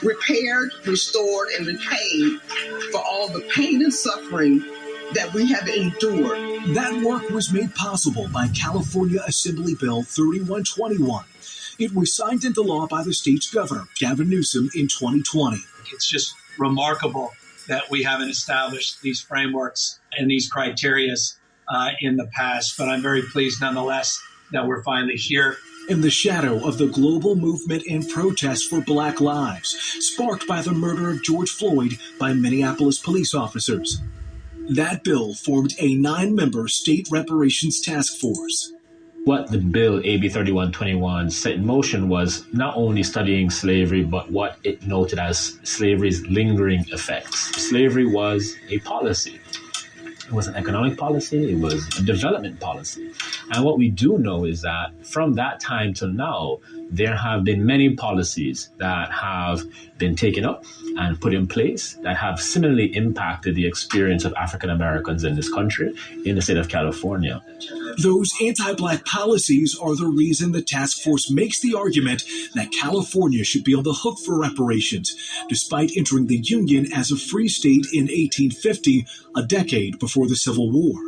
repaired, restored, and repaid for all the pain and suffering that we have endured. That work was made possible by California Assembly Bill 3121. It was signed into law by the state's governor, Gavin Newsom, in 2020. It's just remarkable that we haven't established these frameworks and these criteria in the past, but I'm very pleased nonetheless that we're finally here. In the shadow of the global movement and protest for Black lives, sparked by the murder of George Floyd by Minneapolis police officers. That bill formed a 9-member state reparations task force. What the bill, AB 3121, set in motion was not only studying slavery, but what it noted as slavery's lingering effects. Slavery was a policy. It was an economic policy. It was a development policy. And what we do know is that from that time till now, there have been many policies that have been taken up and put in place that have similarly impacted the experience of African Americans in this country, in the state of California. Those anti-Black policies are the reason the task force makes the argument that California should be on the hook for reparations, despite entering the Union as a free state in 1850, a decade before the Civil War.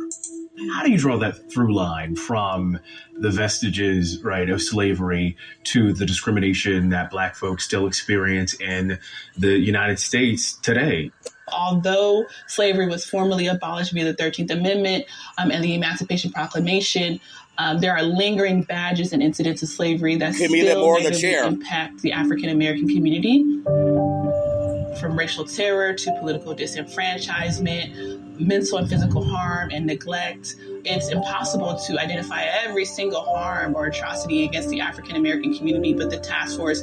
How do you draw that through line from the vestiges, right, of slavery to the discrimination that Black folks still experience in the United States today? Although slavery was formally abolished via the 13th Amendment and the Emancipation Proclamation, there are lingering badges and incidents of slavery that still negatively impact the African American community. From racial terror to political disenfranchisement, mental and physical harm and neglect. It's impossible to identify every single harm or atrocity against the African American community, but the task force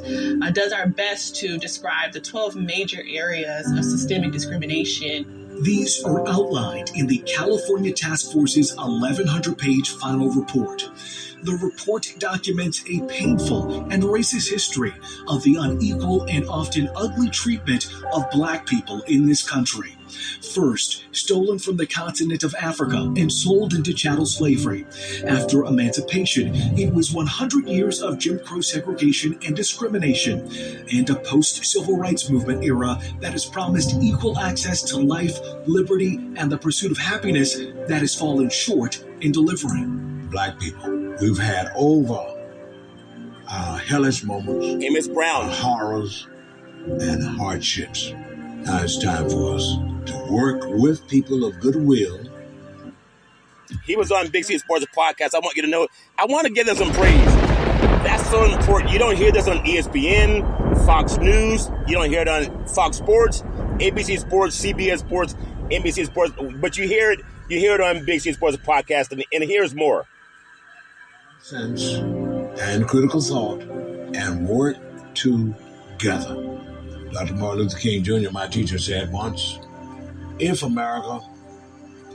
does our best to describe the 12 major areas of systemic discrimination. These are outlined in the California Task Force's 1,100-page final report. The report documents a painful and racist history of the unequal and often ugly treatment of Black people in this country. First, stolen from the continent of Africa and sold into chattel slavery. After emancipation, it was 100 years of Jim Crow segregation and discrimination, and a post-civil rights movement era that has promised equal access to life, liberty, and the pursuit of happiness that has fallen short in delivering. Black people, we've had over hellish moments, Amos Brown, horrors, and hardships. Now it's time for us to work with people of goodwill. He was on Big C Sports Podcast. I want you to know, I want to give them some praise. That's so important. You don't hear this on ESPN, Fox News. You don't hear it on Fox Sports, ABC Sports, CBS Sports, NBC Sports. But you hear it on Big C Sports Podcast, and here's more. Sense and critical thought and work together. Dr. Martin Luther King Jr., my teacher, said once, if America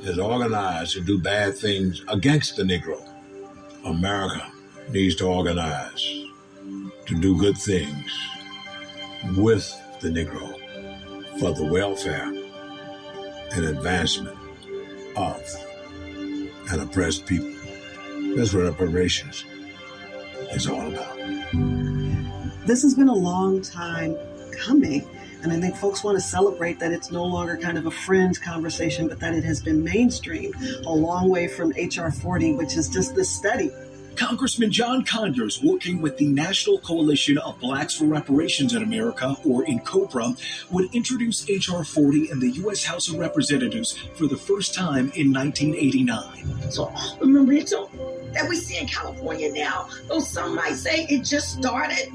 is organized to do bad things against the Negro. America needs to organize to do good things with the Negro for the welfare and advancement of an oppressed people. That's what reparations is all about. This has been a long time coming, and I think folks want to celebrate that it's no longer kind of a fringe conversation, but that it has been mainstreamed a long way from H.R. 40, which is just this study. Congressman John Conyers, working with the National Coalition of Blacks for Reparations in America, or INCOBRA, would introduce H.R. 40 in the U.S. House of Representatives for the first time in 1989. So all the momentum that we see in California now, though some might say it just started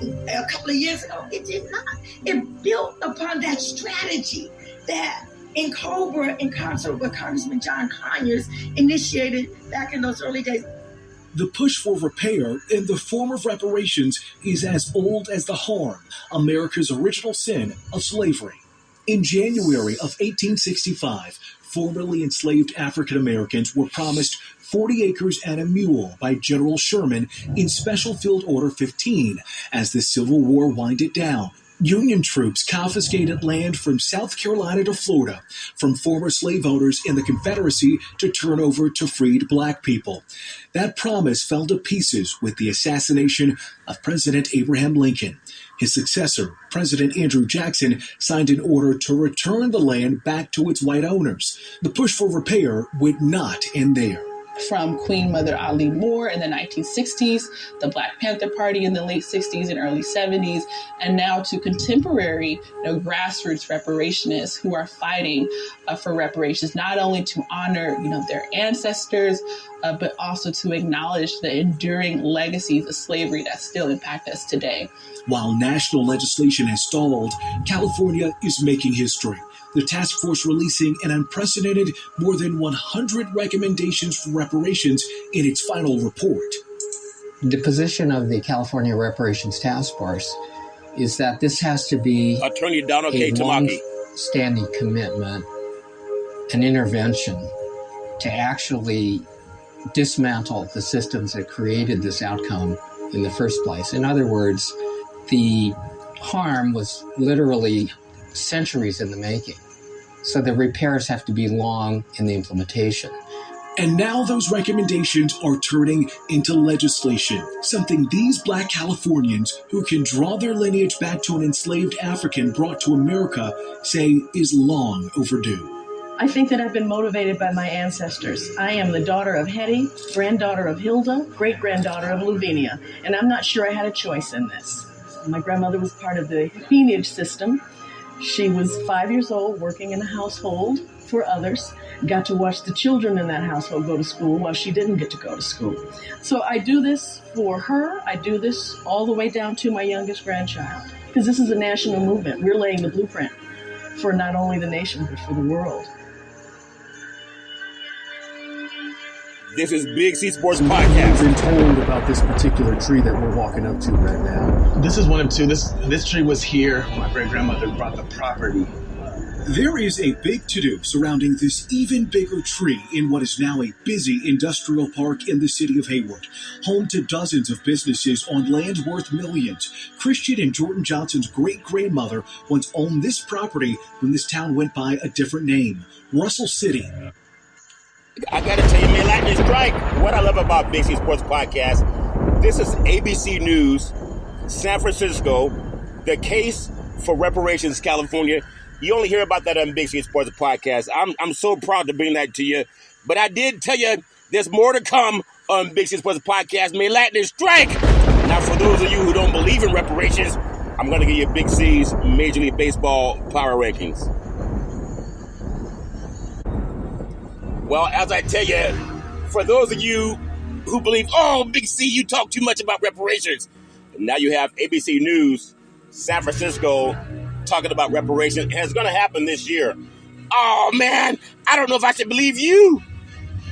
a couple of years ago, it did not. It built upon that strategy that INCOBRA, in concert with Congressman John Conyers, initiated back in those early days. The push for repair in the form of reparations is as old as the harm, America's original sin of slavery. In January of 1865, formerly enslaved African Americans were promised 40 acres and a mule by General Sherman in Special Field Order 15 as the Civil War winded down. Union troops confiscated land from South Carolina to Florida from former slave owners in the Confederacy to turn over to freed black people. That promise fell to pieces with the assassination of President Abraham Lincoln. His successor, President Andrew Jackson, signed an order to return the land back to its white owners. The push for repair would not end there. From Queen Mother Ali Moore in the 1960s, the Black Panther Party in the late 60s and early 70s, and now to contemporary grassroots reparationists who are fighting for reparations, not only to honor their ancestors, but also to acknowledge the enduring legacies of slavery that still impact us today. While national legislation has stalled, California is making history. The task force releasing an unprecedented more than 100 recommendations for reparations in its final report. The position of the California Reparations Task Force is that this has to be Attorney Donald K. a Tamaki. long-standing commitment, an intervention to actually dismantle the systems that created this outcome in the first place. In other words, the harm was literally centuries in the making. So the repairs have to be long in the implementation. And now those recommendations are turning into legislation, something these Black Californians who can draw their lineage back to an enslaved African brought to America say is long overdue. I think that I've been motivated by my ancestors. I am the daughter of Hetty, granddaughter of Hilda, great-granddaughter of Lavinia, and I'm not sure I had a choice in this. My grandmother was part of the peonage system. She was 5 years old, working in a household for others, got to watch the children in that household go to school while she didn't get to go to school. So I do this for her. I do this all the way down to my youngest grandchild, because this is a national movement. We're laying the blueprint for not only the nation, but for the world. This is Big C Sports Podcast. I've been told about this particular tree that we're walking up to right now. This is one of two. This tree was here. My great-grandmother brought the property. There is a big to-do surrounding this even bigger tree in what is now a busy industrial park in the city of Hayward, home to dozens of businesses on land worth millions. Christian and Jordan Johnson's great-grandmother once owned this property when this town went by a different name, Russell City. I gotta tell you, man, lightning strike. What I love about Big C Sports Podcast, this is ABC News, San Francisco, the case for reparations, California. You only hear about that on Big C Sports Podcast. I'm so proud to bring that to you. But I did tell you there's more to come on Big C Sports Podcast. May lightning strike. Now, for those of you who don't believe in reparations, I'm going to give you Big C's Major League Baseball power rankings. Well, as I tell you, for those of you who believe, oh, Big C, you talk too much about reparations. And now you have ABC News, San Francisco, talking about reparations. And it's going to happen this year. Oh, man, I don't know if I should believe you.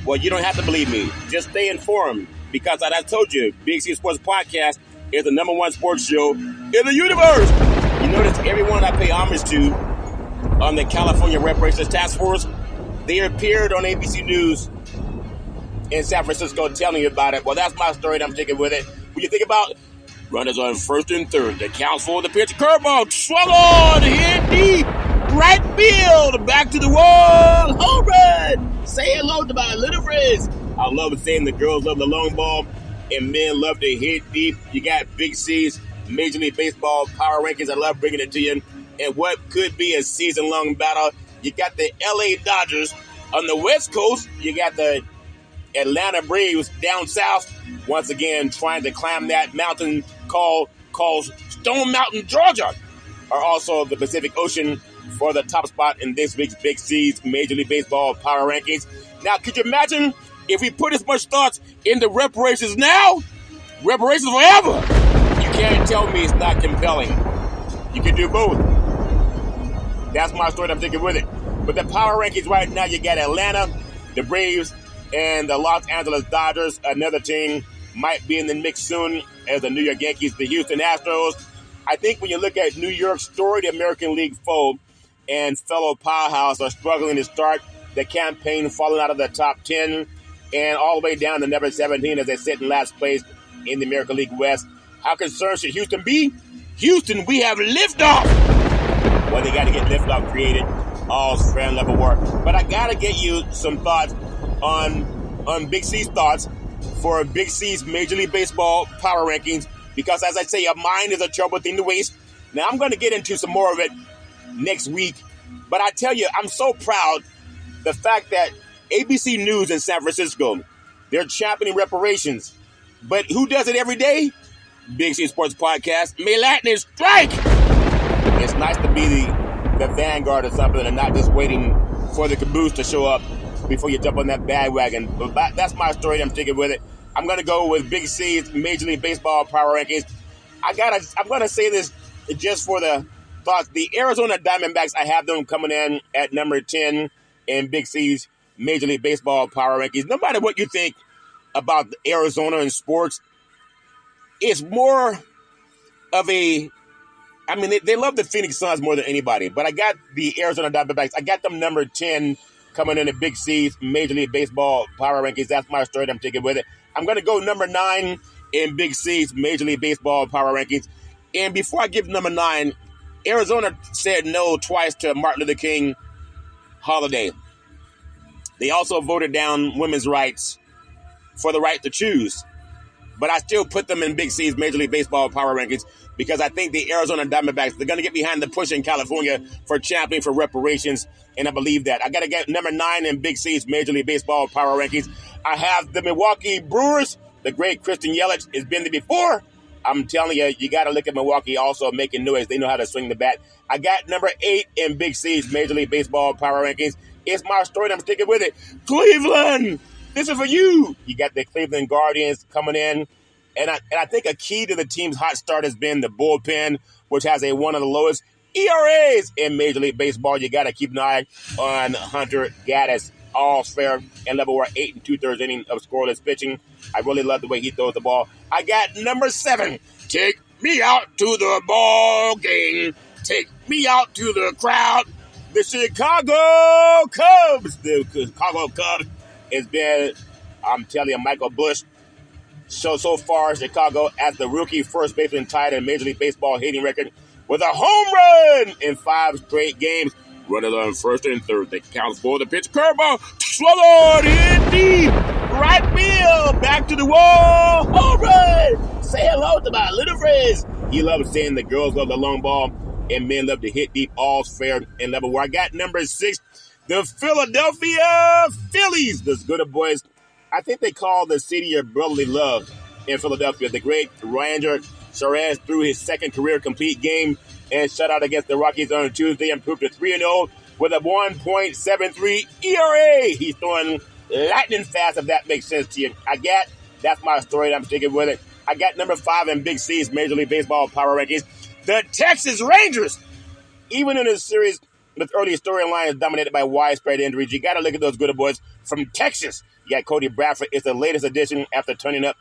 Well, you don't have to believe me. Just stay informed. Because as I told you, Big C Sports Podcast is the #1 sports show in the universe. You notice everyone I pay homage to on the California Reparations Task Force, They appeared on ABC News in San Francisco telling you about it. Well, that's my story, and I'm sticking with it. When you think about runners on first and third, the counts for the pitch, curveball, swung on, hit deep, right field, back to the wall, home run. Say hello to my little friends. I love saying the girls love the long ball, and men love to hit deep. You got Big C's Major League Baseball Power Rankings. I love bringing it to you. And what could be a season-long battle, you got the L.A. Dodgers on the West Coast. You got the Atlanta Braves down south, once again trying to climb that mountain called Stone Mountain, Georgia, are also the Pacific Ocean for the top spot in this week's Big C's Major League Baseball Power Rankings. Now, could you imagine if we put as much thought into reparations now? Reparations forever! You can't tell me it's not compelling. You can do both. That's my story. I'm sticking with it. But the power rankings right now, you got Atlanta, the Braves, and the Los Angeles Dodgers. Another team might be in the mix soon as the New York Yankees, the Houston Astros. I think when you look at New York's storied American League foe and fellow powerhouse are struggling to start the campaign, falling out of the top 10 and all the way down to number 17 as they sit in last place in the American League West. How concerned should Houston be? Houston, we have liftoff. Well, they got to get liftoff created. All strand level work. But I got to get you some thoughts on Big C's thoughts for Big C's Major League Baseball Power Rankings, because as I say, a mind is a troubled thing to waste. Now, I'm going to get into some more of it next week, but I tell you, I'm so proud the fact that ABC News in San Francisco, they're championing reparations. But who does it every day? Big C Sports Podcast. May lightning strike! It's nice to be the vanguard of something and not just waiting for the caboose to show up before you jump on that bandwagon. But that's my story. I'm sticking with it. I'm going to go with Big C's Major League Baseball Power Rankings. I'm going to say this just for the thoughts. The Arizona Diamondbacks, I have them coming in at number 10 in Big C's Major League Baseball Power Rankings. No matter what you think about Arizona and sports, it's more of a... I mean, they love the Phoenix Suns more than anybody, but I got the Arizona Diamondbacks. I got them number 10 coming in at Big C's Major League Baseball Power Rankings. That's my story. I'm taking with it. I'm going to go number 9 in Big C's Major League Baseball Power Rankings. And before I give number 9, Arizona said no twice to Martin Luther King holiday. They also voted down women's rights for the right to choose. But I still put them in Big C's Major League Baseball Power Rankings because I think the Arizona Diamondbacks, they're going to get behind the push in California for championing for reparations, and I believe that. I got to get number 9 in Big C's Major League Baseball Power Rankings. I have the Milwaukee Brewers. The great Christian Yelich has been there before. I'm telling you, you got to look at Milwaukee also making noise. They know how to swing the bat. I got number 8 in Big C's Major League Baseball Power Rankings. It's my story, and I'm sticking with it. Cleveland, this is for you. You got the Cleveland Guardians coming in. And I think a key to the team's hot start has been the bullpen, which has one of the lowest ERAs in Major League Baseball. You got to keep an eye on Hunter Gaddis. All fair and level. We're 8 2/3 inning of scoreless pitching. I really love the way he throws the ball. I got number 7. Take me out to the ball game. Take me out to the crowd. The Chicago Cubs. The Chicago Cubs has been, I'm telling you, Michael Busch. So far, Chicago as the rookie first baseman tied in Major League Baseball hitting record with a home run in 5 straight games. Runners on first and third. They count for the pitch. Curveball. Swung on. Hit deep. Right field. Back to the wall. Home run. Say hello to my little friends. He loves saying the girls love the long ball and men love to hit deep. All's fair and level. Where I got number 6, the Philadelphia Phillies. Those good boys. I think they call the city of brotherly love in Philadelphia. The great Ranger Suarez threw his second career complete game and shutout against the Rockies on Tuesday, improved to 3-0 with a 1.73 ERA. He's throwing lightning fast, if that makes sense to you. That's my story, I'm sticking with it. I got number 5 in Big C's Major League Baseball Power Rankings. The Texas Rangers. Even in this series, with early storylines dominated by widespread injuries, you got to look at those good boys from Texas. You got Cody Bradford. It's the latest addition after turning up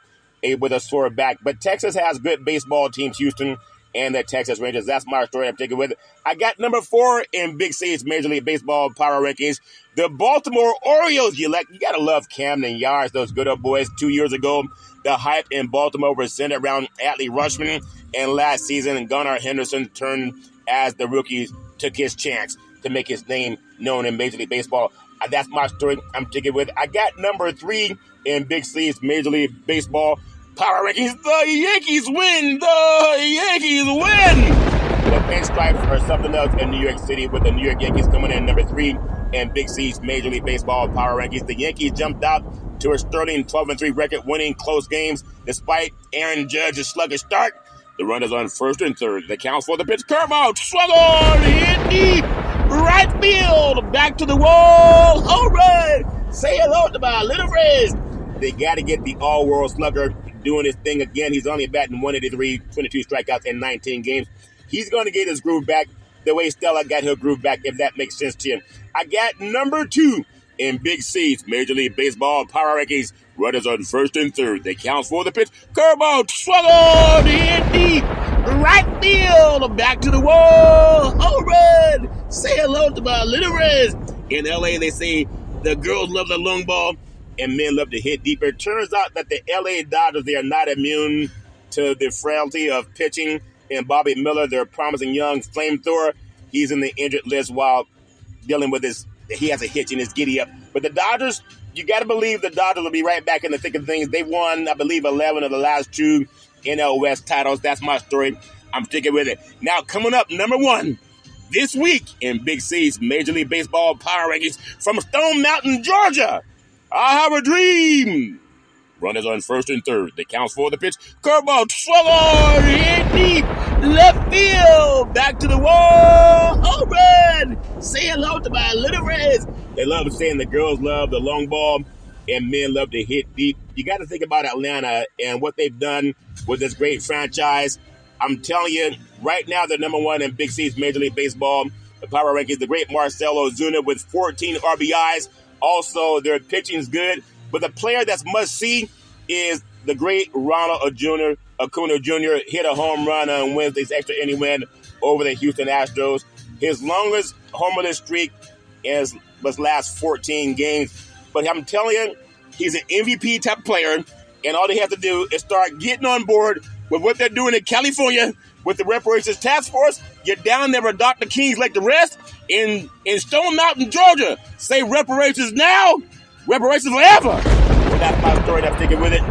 with a sore back. But Texas has good baseball teams, Houston, and the Texas Rangers. That's my story I'm taking with it. I got number 4 in Big C's Major League Baseball power rankings. The Baltimore Orioles. You got to love Camden Yards, those good old boys. 2 years ago, the hype in Baltimore was centered around Adley Rutschman. And last season, Gunnar Henderson turned as the rookie, took his chance to make his name known in Major League Baseball. That's my story I'm taking with. I got number 3 in Big C's Major League Baseball power rankings. The Yankees win! The Yankees win! The pinstripes are something else in New York City, with the New York Yankees coming in number 3 in Big C's Major League Baseball power rankings. The Yankees jumped out to a sterling 12-3 record, winning close games despite Aaron Judge's sluggish start. The runners on first and third. The counts for the pitch. Curveball. Swung on. Hit deep. Right field. Back to the wall. Home run. Say hello to my little friends. They got to get the all-world slugger doing his thing again. He's only batting 183, 22 strikeouts in 19 games. He's going to get his groove back the way Stella got her groove back, if that makes sense to you. I got number 2 in Big C's Major League Baseball power rankings. Runners on first and third. They count for the pitch. Curveball. Swung on. Hit deep. Right field. Back to the wall. Home run. Say hello to my little Reds. In L.A., they say the girls love the long ball and men love to hit deeper. It turns out that the L.A. Dodgers, they are not immune to the frailty of pitching. And Bobby Miller, their promising young flamethrower, he's in the injured list while dealing with he has a hitch in his giddy up. But the Dodgers, you got to believe the Dodgers will be right back in the thick of things. They won, I believe, 11 of the last 2 NL West titles. That's my story. I'm sticking with it. Now, coming up, number 1 this week in Big C's Major League Baseball power rankings from Stone Mountain, Georgia. I have a dream. Runners on first and third. They counts for the pitch. Curveball. Swung on. Hit deep. Left field. Back to the wall. Home run. Say hello to my little Reds. They love saying the girls love the long ball and men love to hit deep. You got to think about Atlanta and what they've done with this great franchise. I'm telling you, right now they're number 1 in Big C's Major League Baseball. The power rankings, the great Marcell Ozuna with 14 RBIs. Also, their pitching's good. But the player that's must-see is the great Ronald Acuna Jr. hit a home run on Wednesday's extra inning win over the Houston Astros. His longest homerless streak was last 14 games. But I'm telling you, he's an MVP type player, and all they have to do is start getting on board with what they're doing in California with the Reparations Task Force. Get down there with Dr. Kings like the rest in Stone Mountain, Georgia. Say reparations now, reparations forever. Well, that's my story that I'm taking with it.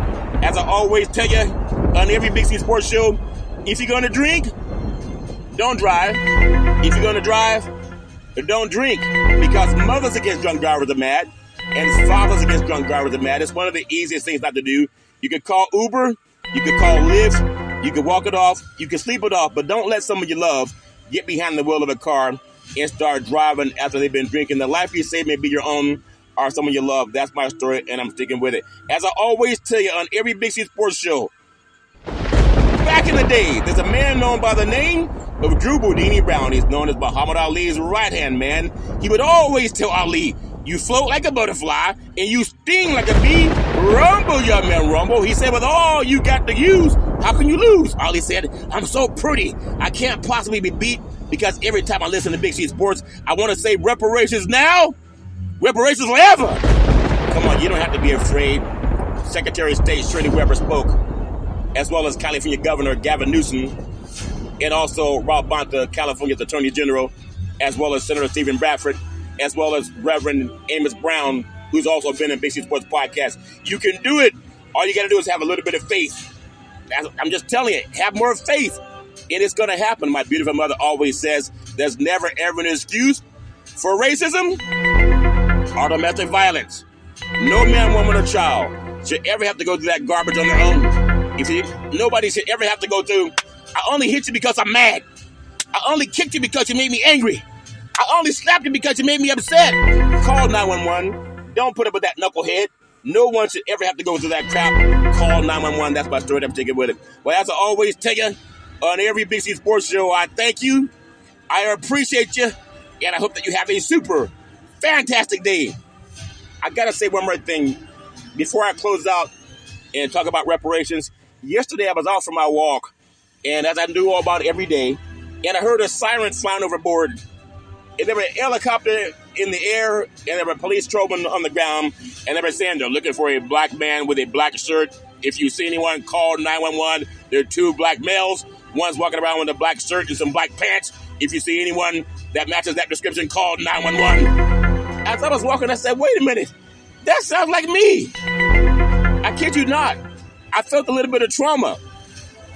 As I always tell you on every Big C Sports show, if you're going to drink, don't drive. If you're going to drive, don't drink. Because mothers against drunk drivers are mad, and fathers against drunk drivers are mad. It's one of the easiest things not to do. You could call Uber, you could call Lyft, you could walk it off, you can sleep it off, but don't let someone you love get behind the wheel of a car and start driving after they've been drinking. The life you save may be your own or someone you love. That's my story, and I'm sticking with it. As I always tell you on every Big C Sports show, back in the day, there's a man known by the name of Drew Boudini Brown. He's known as Muhammad Ali's right-hand man. He would always tell Ali, you float like a butterfly, and you sting like a bee. Rumble, young man, rumble. He said, with all you got to use, how can you lose? Ali said, I'm so pretty, I can't possibly be beat, because every time I listen to Big C Sports, I want to say reparations now, reparations forever. Come on, you don't have to be afraid. Secretary of State Shirley Weber spoke, as well as California Governor Gavin Newsom, and also Rob Bonta, California's Attorney General, as well as Senator Stephen Bradford, as well as Reverend Amos Brown, who's also been in Big C Sports Podcast. You can do it. All you got to do is have a little bit of faith. I'm just telling you, have more faith, and it's going to happen. My beautiful mother always says, there's never ever an excuse for racism or domestic violence. No man, woman, or child should ever have to go through that garbage on their own. You see, nobody should ever have to go through, I only hit you because I'm mad. I only kicked you because you made me angry. I only slapped you because you made me upset. Call 911. Don't put up with that knucklehead. No one should ever have to go through that crap. Call 911. That's my story. I'm taking with it. Well, as I always tell you on every Big C Sports show, I thank you. I appreciate you. And I hope that you have a super fantastic day. I got to say one more thing before I close out and talk about reparations. Yesterday, I was out for my walk, And as I knew all about it every day, and I heard a siren flying overboard. And there were a helicopter in the air, and there were police trolling on the ground, and they were saying they're looking for a black man with a black shirt. If you see anyone, call 911. There are 2 black males. One's walking around with a black shirt and some black pants. If you see anyone that matches that description, call 911. As I was walking, I said, wait a minute. That sounds like me. I kid you not. I felt a little bit of trauma.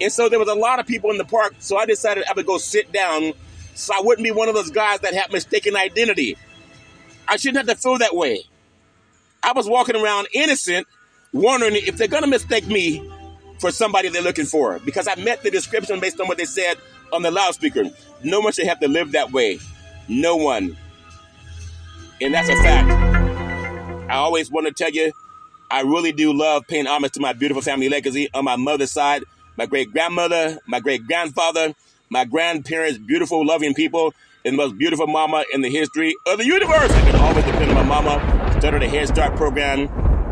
And so there was a lot of people in the park, so I decided I would go sit down so I wouldn't be one of those guys that had mistaken identity. I shouldn't have to feel that way. I was walking around innocent, wondering if they're going to mistake me for somebody they're looking for, because I met the description based on what they said on the loudspeaker. No one should have to live that way. No one. And that's a fact. I always want to tell you, I really do love paying homage to my beautiful family legacy on my mother's side. My great-grandmother, my great-grandfather, my grandparents, beautiful, loving people, and the most beautiful mama in the history of the universe. I can always depend on my mama. Started a Head Start program,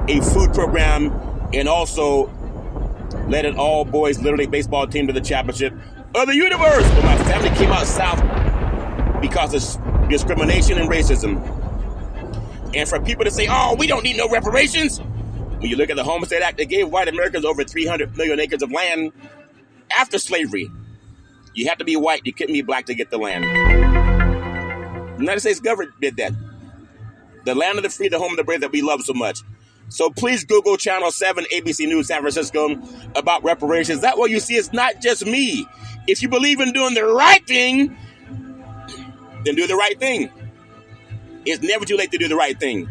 a food program, and also led an all-boys Little League baseball team to the championship of the universe. But my family came out south because of discrimination and racism. And for people to say, oh, we don't need no reparations. When you look at the Homestead Act, it gave white Americans over 300 million acres of land after slavery. You had to be white. You couldn't be black to get the land. The United States government did that. The land of the free, the home of the brave that we love so much. So please Google Channel 7, ABC News San Francisco about reparations. That way you see it's not just me. If you believe in doing the right thing, then do the right thing. It's never too late to do the right thing.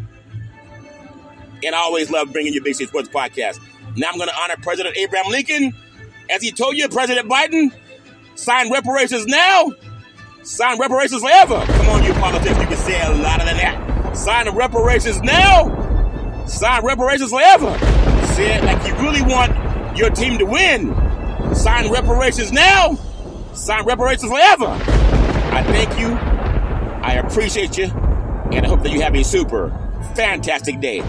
And I always love bringing you Big C Sports Podcast. Now I'm going to honor President Abraham Lincoln. As he told you, President Biden, sign reparations now, sign reparations forever. Come on, you politicians, you can say a lot of that. Sign the reparations now, sign reparations forever. Say it like you really want your team to win. Sign reparations now, sign reparations forever. I thank you, I appreciate you, and I hope that you have a super fantastic day.